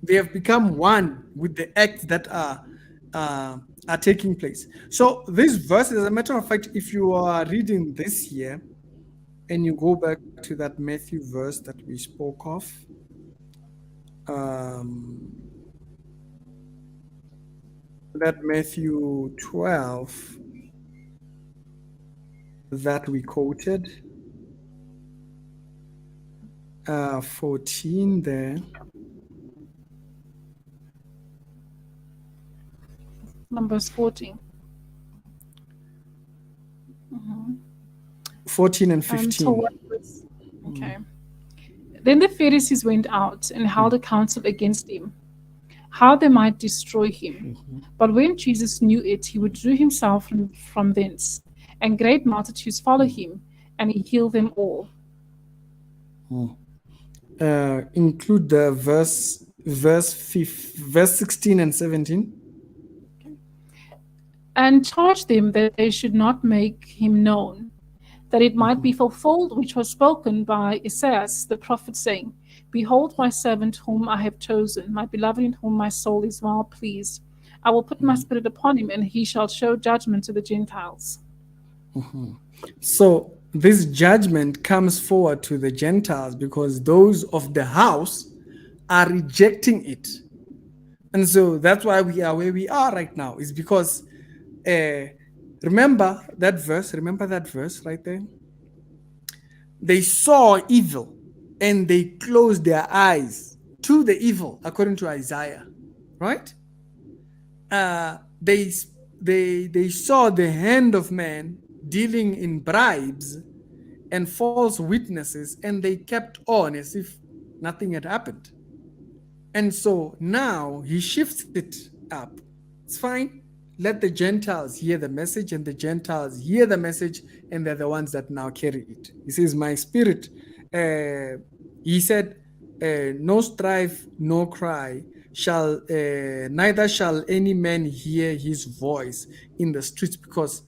They have become one with the acts that are taking place. So this verse, as a matter of fact, if you are reading this here, and you go back to that Matthew verse that we spoke of, um, that Matthew 12 that we quoted, 14 there. Numbers 14. Mm-hmm. 14 and So what 15. was okay? Then the Pharisees went out and held a council against him, how they might destroy him. But when Jesus knew it, he withdrew himself from thence, and great multitudes followed him, and he healed them all. Include the verse 16 and 17. And charged them that they should not make him known, that it might be fulfilled which was spoken by Isaiah the prophet, saying, Behold my servant whom I have chosen, my beloved in whom my soul is well pleased. I will put my spirit upon him, and he shall show judgment to the Gentiles. So this judgment comes forward to the Gentiles because those of the house are rejecting it. And so that's why we are where we are right now, is because remember that verse right there? They saw evil and they closed their eyes to the evil, according to Isaiah, right? They saw the hand of man dealing in bribes and false witnesses, and they kept on as if nothing had happened. And so now he shifts it up. It's fine. Let the Gentiles hear the message, and the Gentiles hear the message, and they're the ones that now carry it. He says, my spirit, he said, no strife, no cry, shall neither shall any man hear his voice in the streets, because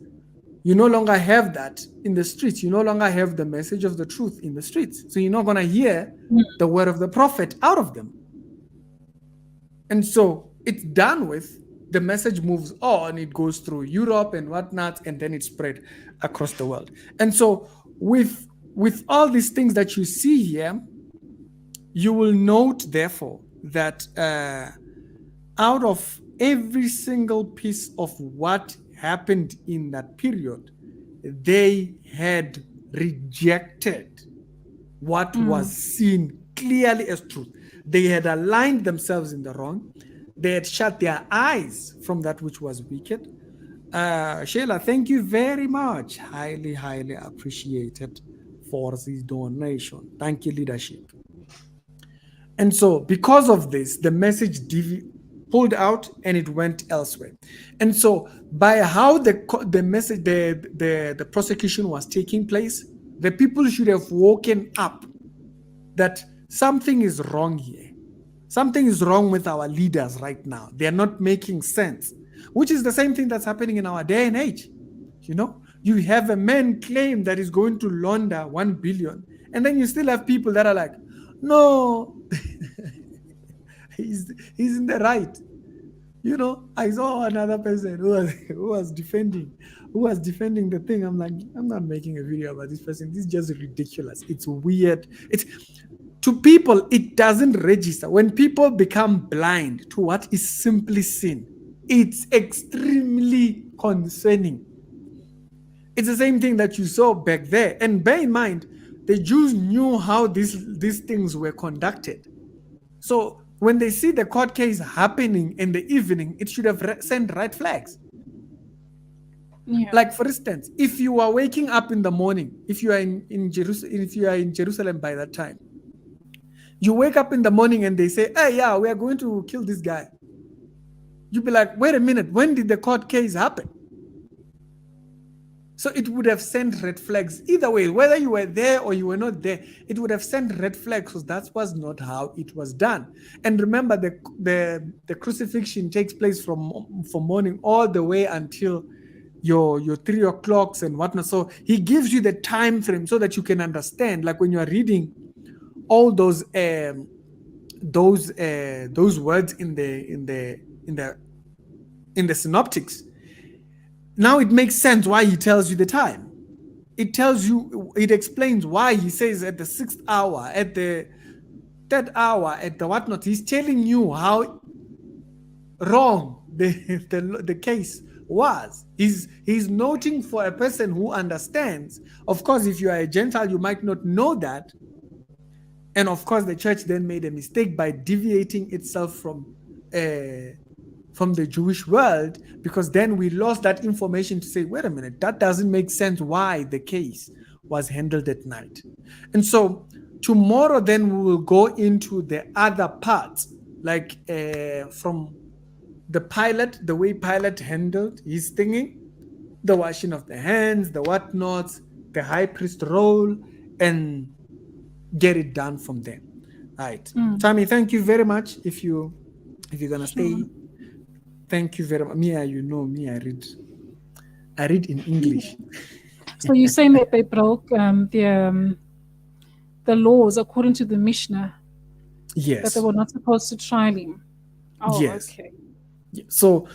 you no longer have that in the streets. You no longer have the message of the truth in the streets. So you're not going to hear the word of the prophet out of them. And so it's done with. The message moves on. It goes through Europe and whatnot, and then it's spread across the world. And so with all these things that you see here, you will note, therefore, that out of every single piece of what happened in that period, they had rejected what was seen clearly as truth. They had aligned themselves in the wrong. They had shut their eyes from that which was wicked. Sheila, thank you very much. Highly, highly appreciated for this donation. Thank you, leadership. And so because of this, the message pulled out and it went elsewhere. And so by how the message, the prosecution was taking place, the people should have woken up that something is wrong here. Something is wrong with our leaders right now. They're not making sense, which is the same thing that's happening in our day and age. You know, you have a man claim that he's going to launder 1 billion, and then you still have people that are like, no, he's in the right. You know, I saw another person who was defending the thing. I'm like, I'm not making a video about this person. This is just ridiculous. It's weird. To people, it doesn't register. When people become blind to what is simply sin, it's extremely concerning. It's the same thing that you saw back there. And bear in mind, the Jews knew how these things were conducted. So when they see the court case happening in the evening, it should have sent red flags. Yeah. Like, for instance, if you are waking up in the morning, if you are in Jerusalem by that time, you wake up in the morning and they say, hey, yeah, we are going to kill this guy. You'd be like, wait a minute, when did the court case happen? So it would have sent red flags. Either way, whether you were there or you were not there, it would have sent red flags, because that was not how it was done. And remember, the crucifixion takes place from morning all the way until your 3 o'clocks and whatnot. So he gives you the time frame so that you can understand. Like when you are reading all those words in the synoptics, now it makes sense why he tells you the time. it tells you, it explains why he says at the 6th hour, at the 3rd hour, at the whatnot. He's telling you how wrong the case was. He's noting for a person who understands. Of course, if you are a Gentile, you might not know that. And of course, the church then made a mistake by deviating itself from the Jewish world, because then we lost that information to say, wait a minute, that doesn't make sense why the case was handled at night. And so tomorrow then we will go into the other parts, like from the Pilate, the way Pilate handled his thingy, the washing of the hands, the whatnots, the high priest role, and get it done from there. All right. Tammy, thank you very much. If you're gonna stay, thank you very much. Mia, you know me, I read in English. So you're saying that they broke the laws according to the Mishnah, Yes. that they were not supposed to try him. Oh, yes. okay. So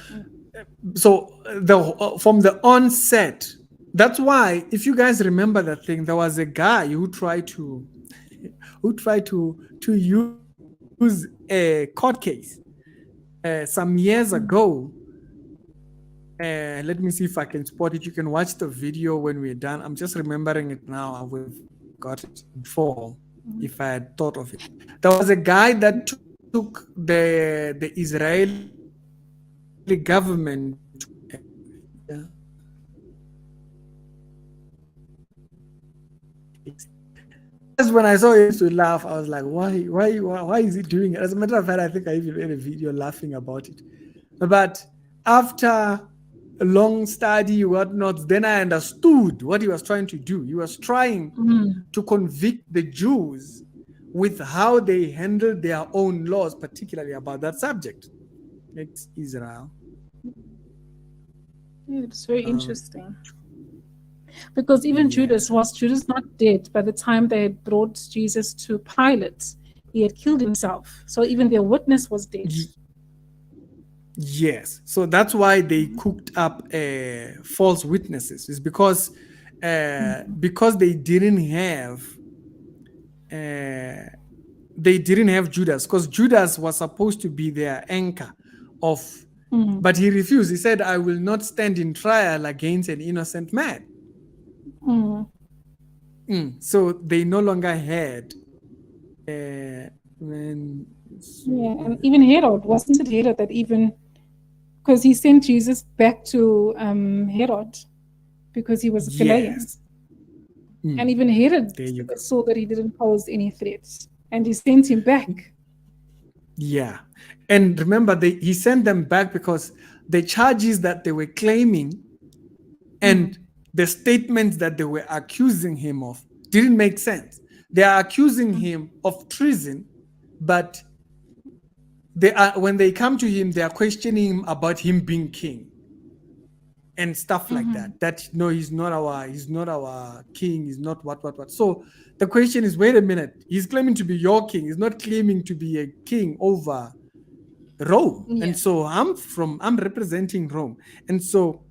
from the onset, that's why, if you guys remember that thing, there was a guy who tried to use a court case some years ago. Let me see if I can spot it. You can watch the video when we're done. I'm just remembering it now. I would have got it before if I had thought of it. There was a guy that took the Israeli government. Just when I saw him to laugh, I was like, why is he doing it? As a matter of fact, I think I even made a video laughing about it. But after a long study, whatnot, then I understood what he was trying to do. He was trying to convict the Jews with how they handled their own laws, particularly about that subject. It's Israel. Yeah, it's very interesting. Because even Judas not dead by the time they had brought Jesus to Pilate? He had killed himself. So even their witness was dead. Yes. So that's why they cooked up false witnesses. It's because they didn't have Judas, because Judas was supposed to be their anchor of, but he refused. He said, I will not stand in trial against an innocent man. So they no longer had and even Herod, wasn't it Herod that even, because he sent Jesus back to Herod because he was a Galilean. And even Herod saw that he didn't pose any threats, and he sent him back. Yeah. And remember, he sent them back because the charges that they were claiming and the statements that they were accusing him of didn't make sense. They are accusing him of treason, but when they come to him, they are questioning him about him being king and stuff like that. That no, he's not our king. He's not what. So the question is, wait a minute. He's claiming to be your king. He's not claiming to be a king over Rome. Yeah. And so I'm representing Rome. And so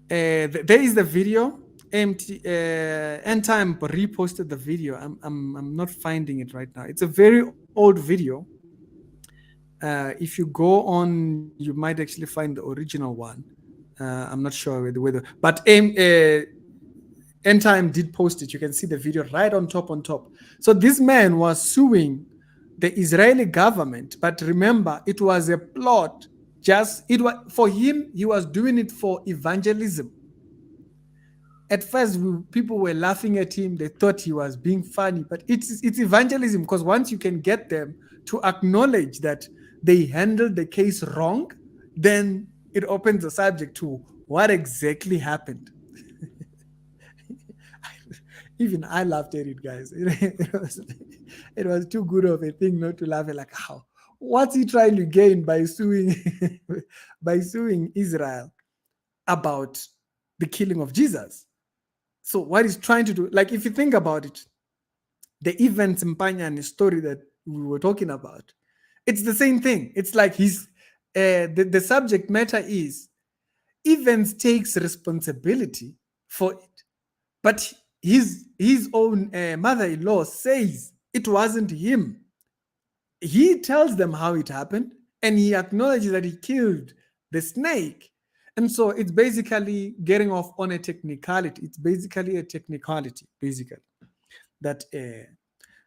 there is the video. End Time reposted the video. I'm not finding it right now. It's a very old video. If you go on, you might actually find the original one. I'm not sure whether, but End Time did post it. You can see the video right on top. So this man was suing the Israeli government, but remember, it was a plot. It was for him. He was doing it for evangelism. At first, people were laughing at him. They thought he was being funny, but it's evangelism, because once you can get them to acknowledge that they handled the case wrong, then it opens the subject to what exactly happened. Even I laughed at it, guys. It was too good of a thing not to laugh at. Like, how? What's he trying to gain by suing Israel about the killing of Jesus? So what he's trying to do, like if you think about it, the events in Panyani story that we were talking about, it's the same thing. It's like the subject matter is Evans takes responsibility for it, But his own mother-in-law says it wasn't him. He tells them how it happened, and he acknowledges that he killed the snake. And so it's basically getting off on a technicality. It's basically a technicality, basically, that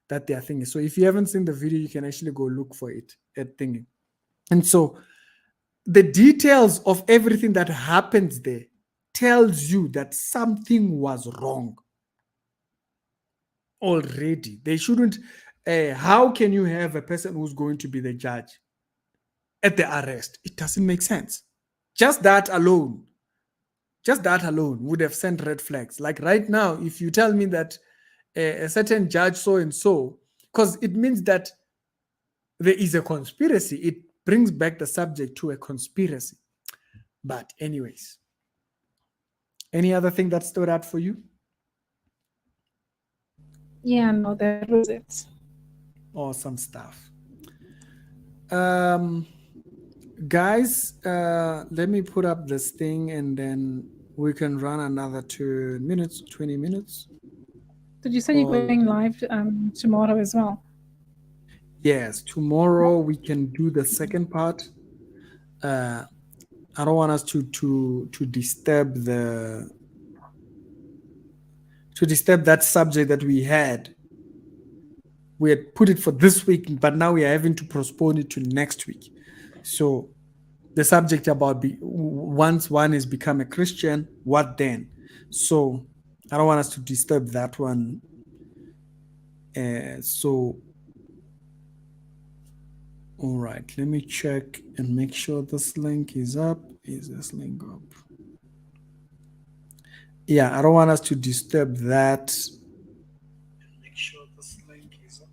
that they are thinking. So if you haven't seen the video, you can actually go look for it at thinking. And so the details of everything that happens there tells you that something was wrong already. They shouldn't. How can you have a person who's going to be the judge at the arrest? It doesn't make sense. Just that alone, would have sent red flags. Like right now, if you tell me that a certain judge so and so, because it means that there is a conspiracy, it brings back the subject to a conspiracy. But anyways, any other thing that stood out for you? Yeah, no, that was it. Awesome stuff. Guys, let me put up this thing and then we can run another 2 minutes, 20 minutes. Did you say you're going live tomorrow as well? Yes, tomorrow we can do the second part. I don't want us to disturb that subject that we had. We had put it for this week, but now we are having to postpone it to next week. So the subject about once one has become a Christian, what then? So I don't want us to disturb that one. So all right, let me check and make sure this link is up. Is this link up? Yeah, I don't want us to disturb that. Make sure this link is up.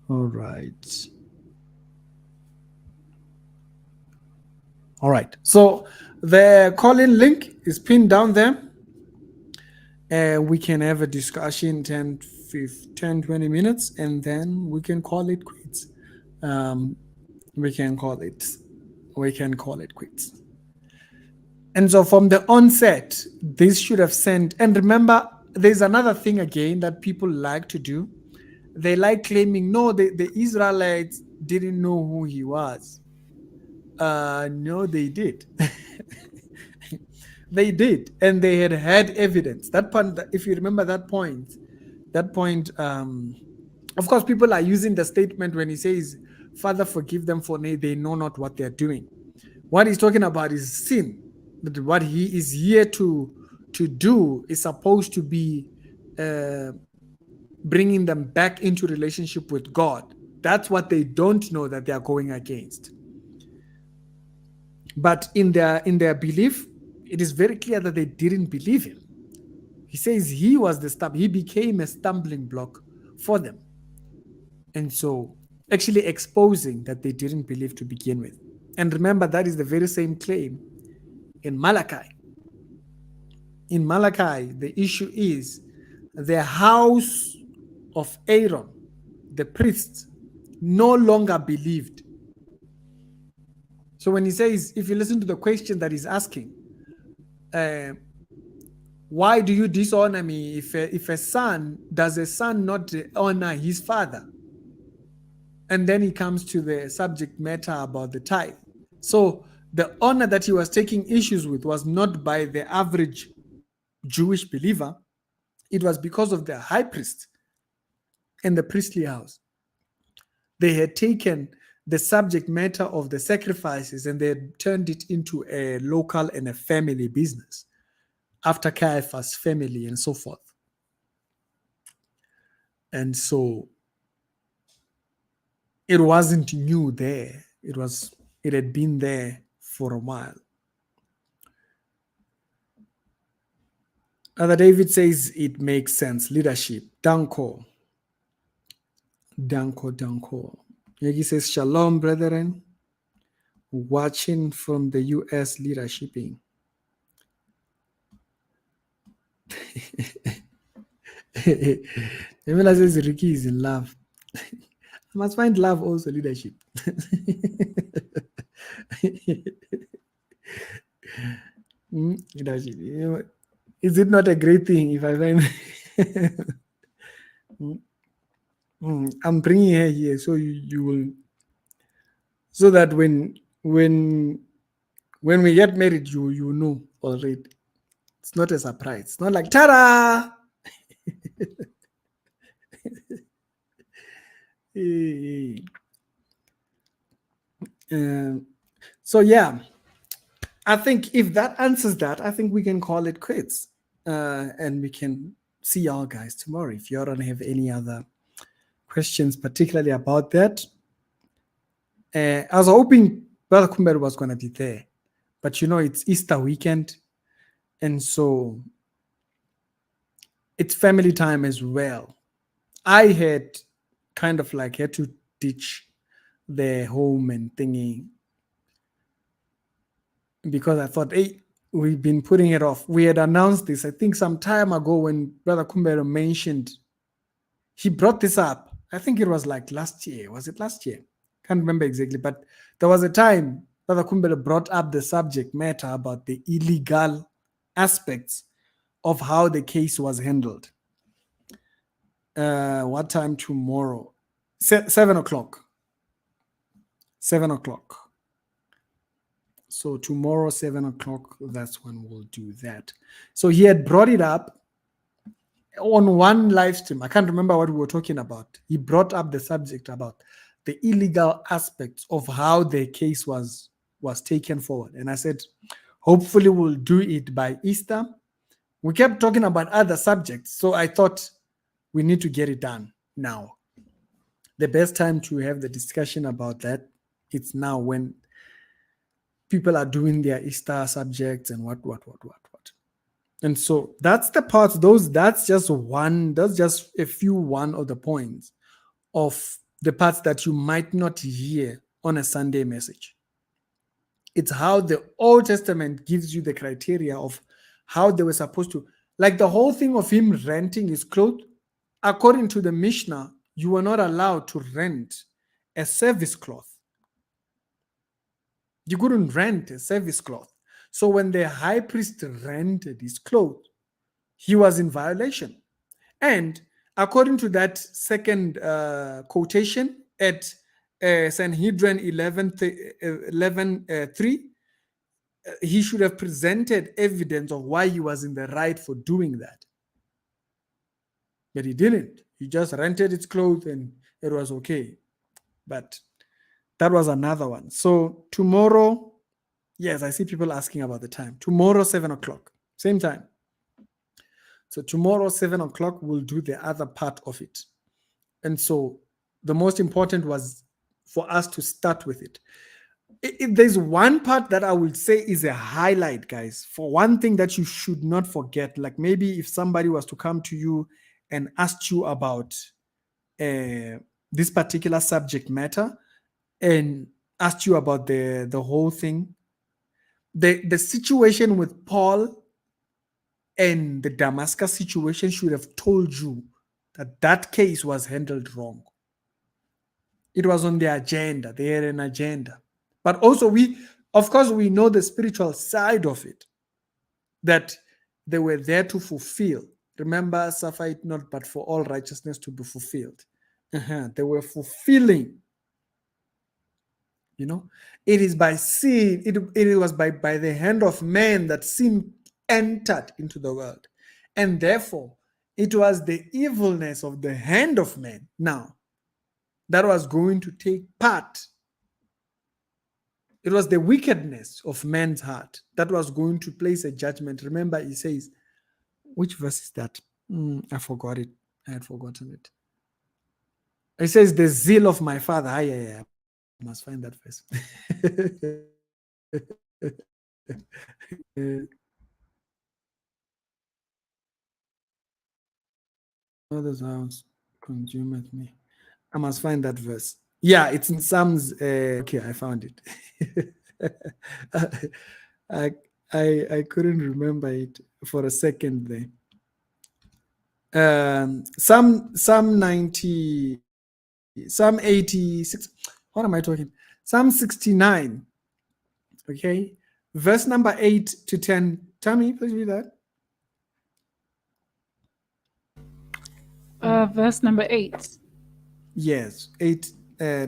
All right. All right. So the call-in link is pinned down there. We can have a discussion 10, 20 minutes, and then we can call it quits. We can call it quits. And so from the onset, this should have sent. And remember, there's another thing again that people like to do. They like claiming, no, the Israelites didn't know who he was. No, they did. They did, and they had evidence. That point, if you remember that point, of course, people are using the statement when he says, "Father, forgive them, for they know not what they're doing." What he's talking about is sin. But what he is here to do is supposed to be bringing them back into relationship with God. That's what they don't know that they are going against. But in their belief, it is very clear that they didn't believe him. He says he became a stumbling block for them. And so actually exposing that they didn't believe to begin with. And remember, that is the very same claim in Malachi. In Malachi, the issue is the house of Aaron, the priest, no longer believed. So when he says, if you listen to the question that he's asking, why do you dishonor me? If a son, does a son not honor his father? And then he comes to the subject matter about the tithe. So the honor that he was taking issues with was not by the average Jewish believer. It was because of the high priest and the priestly house. They had taken the subject matter of the sacrifices and they had turned it into a local and a family business after Caiaphas' family and so forth. And so it wasn't new there. It had been there for a while. Other David says it makes sense. Leadership. Danko. Yegi says, Shalom, brethren. Watching from the US leadershiping. Emila says Ricky is in love. I must find love also leadership. Leadership. Is it not a great thing if I find? I'm bringing her here so you will, so that when we get married, you know already. It's not a surprise. It's not like ta-da. Uh, so yeah, I think if that answers that, I think we can call it quits, and we can see y'all guys tomorrow. If you don't have any other questions, particularly about that, I was hoping Brother Kumber was going to be there, but it's Easter weekend, and so it's family time as well. I had kind of like had to ditch the home and thingy because I thought, hey, we've been putting it off. We had announced this, I think, some time ago when Brother Kumbero mentioned, he brought this up. I think it was like last year. Was it last year? Can't remember exactly, but there was a time Brother Kumbero brought up the subject matter about the illegal aspects of how the case was handled. What time tomorrow? 7 o'clock. 7 o'clock. So tomorrow, 7 o'clock, that's when we'll do that. So he had brought it up on one live stream. I can't remember what we were talking about. He brought up the subject about the illegal aspects of how the case was taken forward. And I said, hopefully we'll do it by Easter. We kept talking about other subjects. So I thought we need to get it done now. The best time to have the discussion about that, it's now when people are doing their Easter subjects and what. And so that's the parts, that's just a few one of the points of the parts that you might not hear on a Sunday message. It's how the Old Testament gives you the criteria of how they were supposed to, like the whole thing of him renting his clothes. According to the Mishnah, you were not allowed to rent a service cloth. You couldn't rent a service cloth. So when the high priest rented his clothes, he was in violation. And according to that second quotation at Sanhedrin 11:3, he should have presented evidence of why he was in the right for doing that. But he didn't. He just rented his clothes and it was okay. But that was another one. So tomorrow, yes, I see people asking about the time. Tomorrow, 7 o'clock, same time. So tomorrow, 7 o'clock, we'll do the other part of it. And so the most important was for us to start with it. If there's one part that I would say is a highlight, guys, for one thing that you should not forget, like maybe if somebody was to come to you and ask you about this particular subject matter and asked you about the whole thing, the situation with Paul and the Damascus situation should have told you that case was handled wrong. It was on their agenda. They had an agenda. But also of course, we know the spiritual side of it, that they were there to fulfill. Remember, suffer it not, but for all righteousness to be fulfilled. They were fulfilling. It is by sin, it was by the hand of man that sin entered into the world. And therefore, it was the evilness of the hand of man now that was going to take part. It was the wickedness of man's heart that was going to place a judgment. Remember, he says, which verse is that? I forgot it. I had forgotten it. It says, the zeal of my father. I must find that verse. Other's house consumeth me. I must find that verse. Yeah, it's in Psalms. Okay, I found it. I couldn't remember it for a second there. Psalm 90, Psalm 86. What am I talking? Psalm 69. Okay, verse number 8 to 10. Tell me, please read that. verse number 8. Yes, 8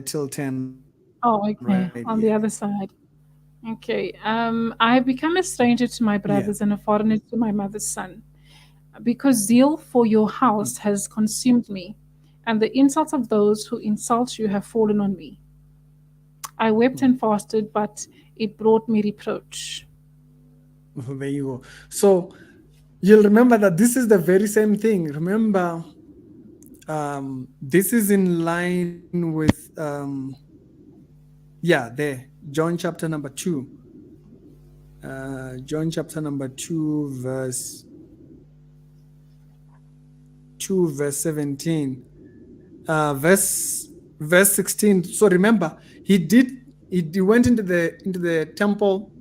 till 10, right? Yeah. Oh, okay, on the other side. Okay. I have become a stranger to Yeah. my brothers and a foreigner to my mother's son, because zeal for your house has consumed me, and the insults of those who insult you have fallen on me. I wept and fasted, but it brought me reproach. There you go. So you'll remember that this is the very same thing. Remember, this is in line with, yeah, there, John chapter number 2. John chapter number 2, verse 17. Verse 16. So remember, he went into the temple.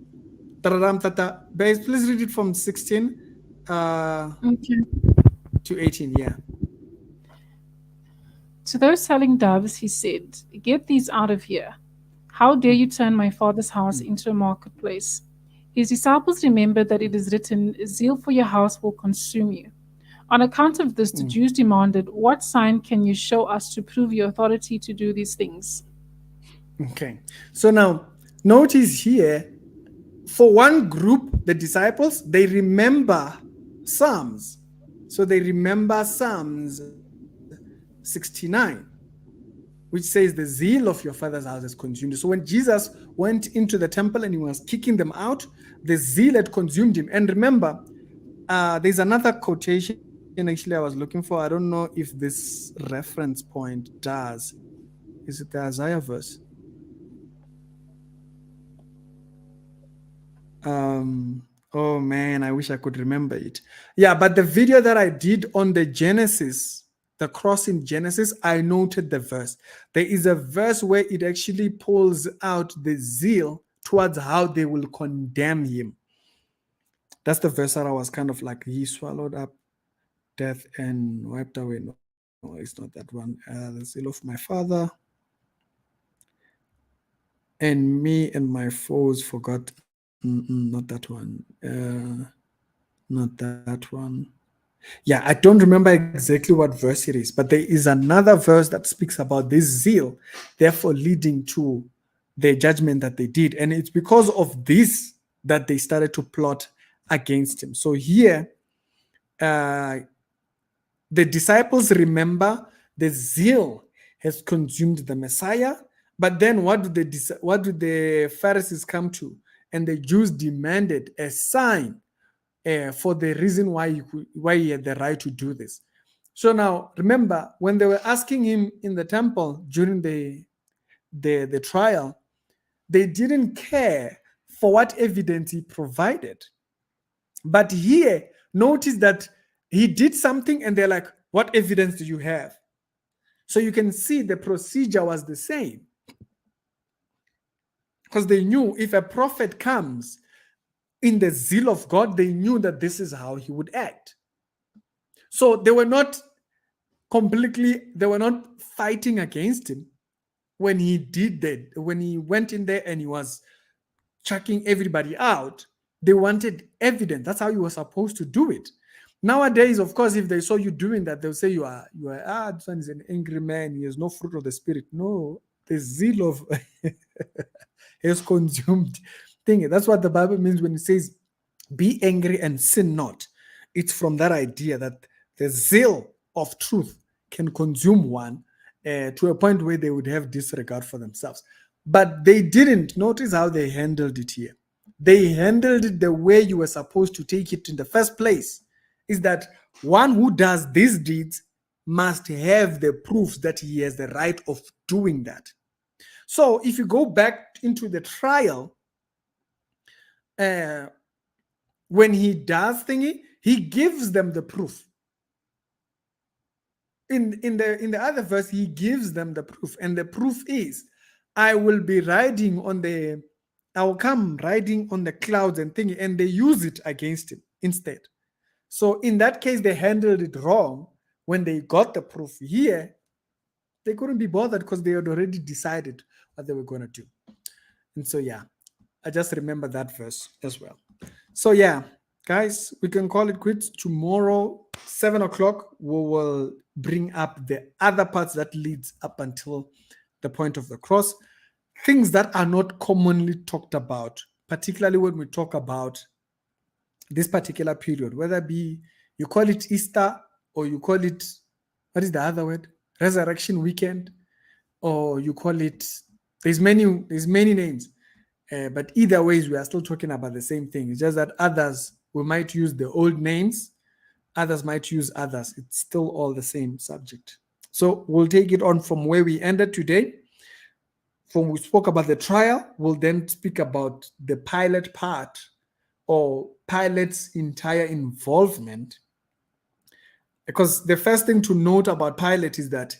Tararam tata. Please read it from 16 Okay. to 18. Yeah. To those selling doves, he said, "Get these out of here. How dare you turn my father's house into a marketplace?" His disciples remembered that it is written, "Zeal for your house will consume you." On account of this, the Jews demanded, "What sign can you show us to prove your authority to do these things?" Okay. So now notice here, for one group, the disciples, they remember Psalms. So they remember Psalms 69, which says, "The zeal of your father's house is consumed." So when Jesus went into the temple and he was kicking them out, the zeal had consumed him. And remember, there's another quotation actually I was looking for. I don't know if this reference point does. Is it the Isaiah verse? Oh man, I wish I could remember it. Yeah, but the video that I did on the Genesis, the cross in Genesis, I noted the verse. There is a verse where it actually pulls out the zeal towards how they will condemn him. That's the verse that I was kind of like, he swallowed up death and wiped away. No, it's not that one. The zeal of my father and me and my foes forgot. Not that one. Not that one. Yeah, I don't remember exactly what verse it is, but there is another verse that speaks about this zeal, therefore leading to the judgment that they did. And it's because of this that they started to plot against him. So here, uh, the disciples remember the zeal has consumed the Messiah. But then what do the Pharisees come to? And the Jews demanded a sign for the reason why he had the right to do this. So now remember, when they were asking him in the temple during the trial, they didn't care for what evidence he provided. But here, notice that he did something and they're like, "What evidence do you have?" So you can see the procedure was the same, because they knew if a prophet comes in the zeal of God, they knew that this is how he would act. So they were not fighting against him when he did that. When he went in there and he was chucking everybody out, they wanted evidence. That's how you were supposed to do it. Nowadays, of course, if they saw you doing that, they'll say this one is an angry man, he has no fruit of the spirit. No, the zeal of has consumed thing. That's what the Bible means when it says, "Be angry and sin not." It's from that idea that the zeal of truth can consume one to a point where they would have disregard for themselves. But they didn't. Notice how they handled it here. They handled it the way you were supposed to take it in the first place, is that one who does these deeds must have the proofs that he has the right of doing that. So if you go back into the trial, uh, when he does thingy, he gives them the proof. In the other verse, he gives them the proof, and the proof is, I will come riding on the clouds and thingy, and they use it against him instead. So in that case, they handled it wrong. When they got the proof here, they couldn't be bothered because they had already decided what they were going to do. And so, yeah, I just remember that verse as well. So, yeah, guys, we can call it quits. Tomorrow, 7 o'clock, we will bring up the other parts that leads up until the point of the cross. Things that are not commonly talked about, particularly when we talk about this particular period, whether it be you call it Easter or you call it, what is the other word? Resurrection weekend, or you call it, there's many names. But either ways, we are still talking about the same thing. It's just that others, we might use the old names, others might use others. It's still all the same subject. So we'll take it on from where we ended today. From we spoke about the trial, we'll then speak about the Pilate part, or Pilate's entire involvement. Because the first thing to note about Pilate is that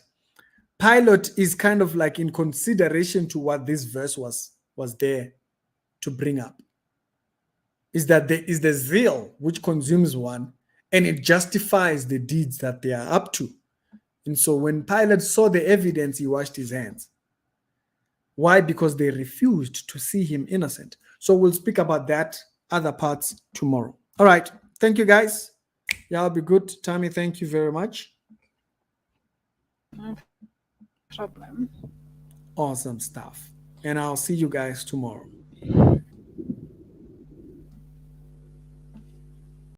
Pilate is kind of like in consideration to what this verse was there to bring up. Is that there is the zeal which consumes one, and it justifies the deeds that they are up to. And so when Pilate saw the evidence, he washed his hands. Why? Because they refused to see him innocent. So we'll speak about that other parts tomorrow. All right. Thank you, guys. Y'all be good. Tammy, thank you very much. No problem. Awesome stuff. And I'll see you guys tomorrow.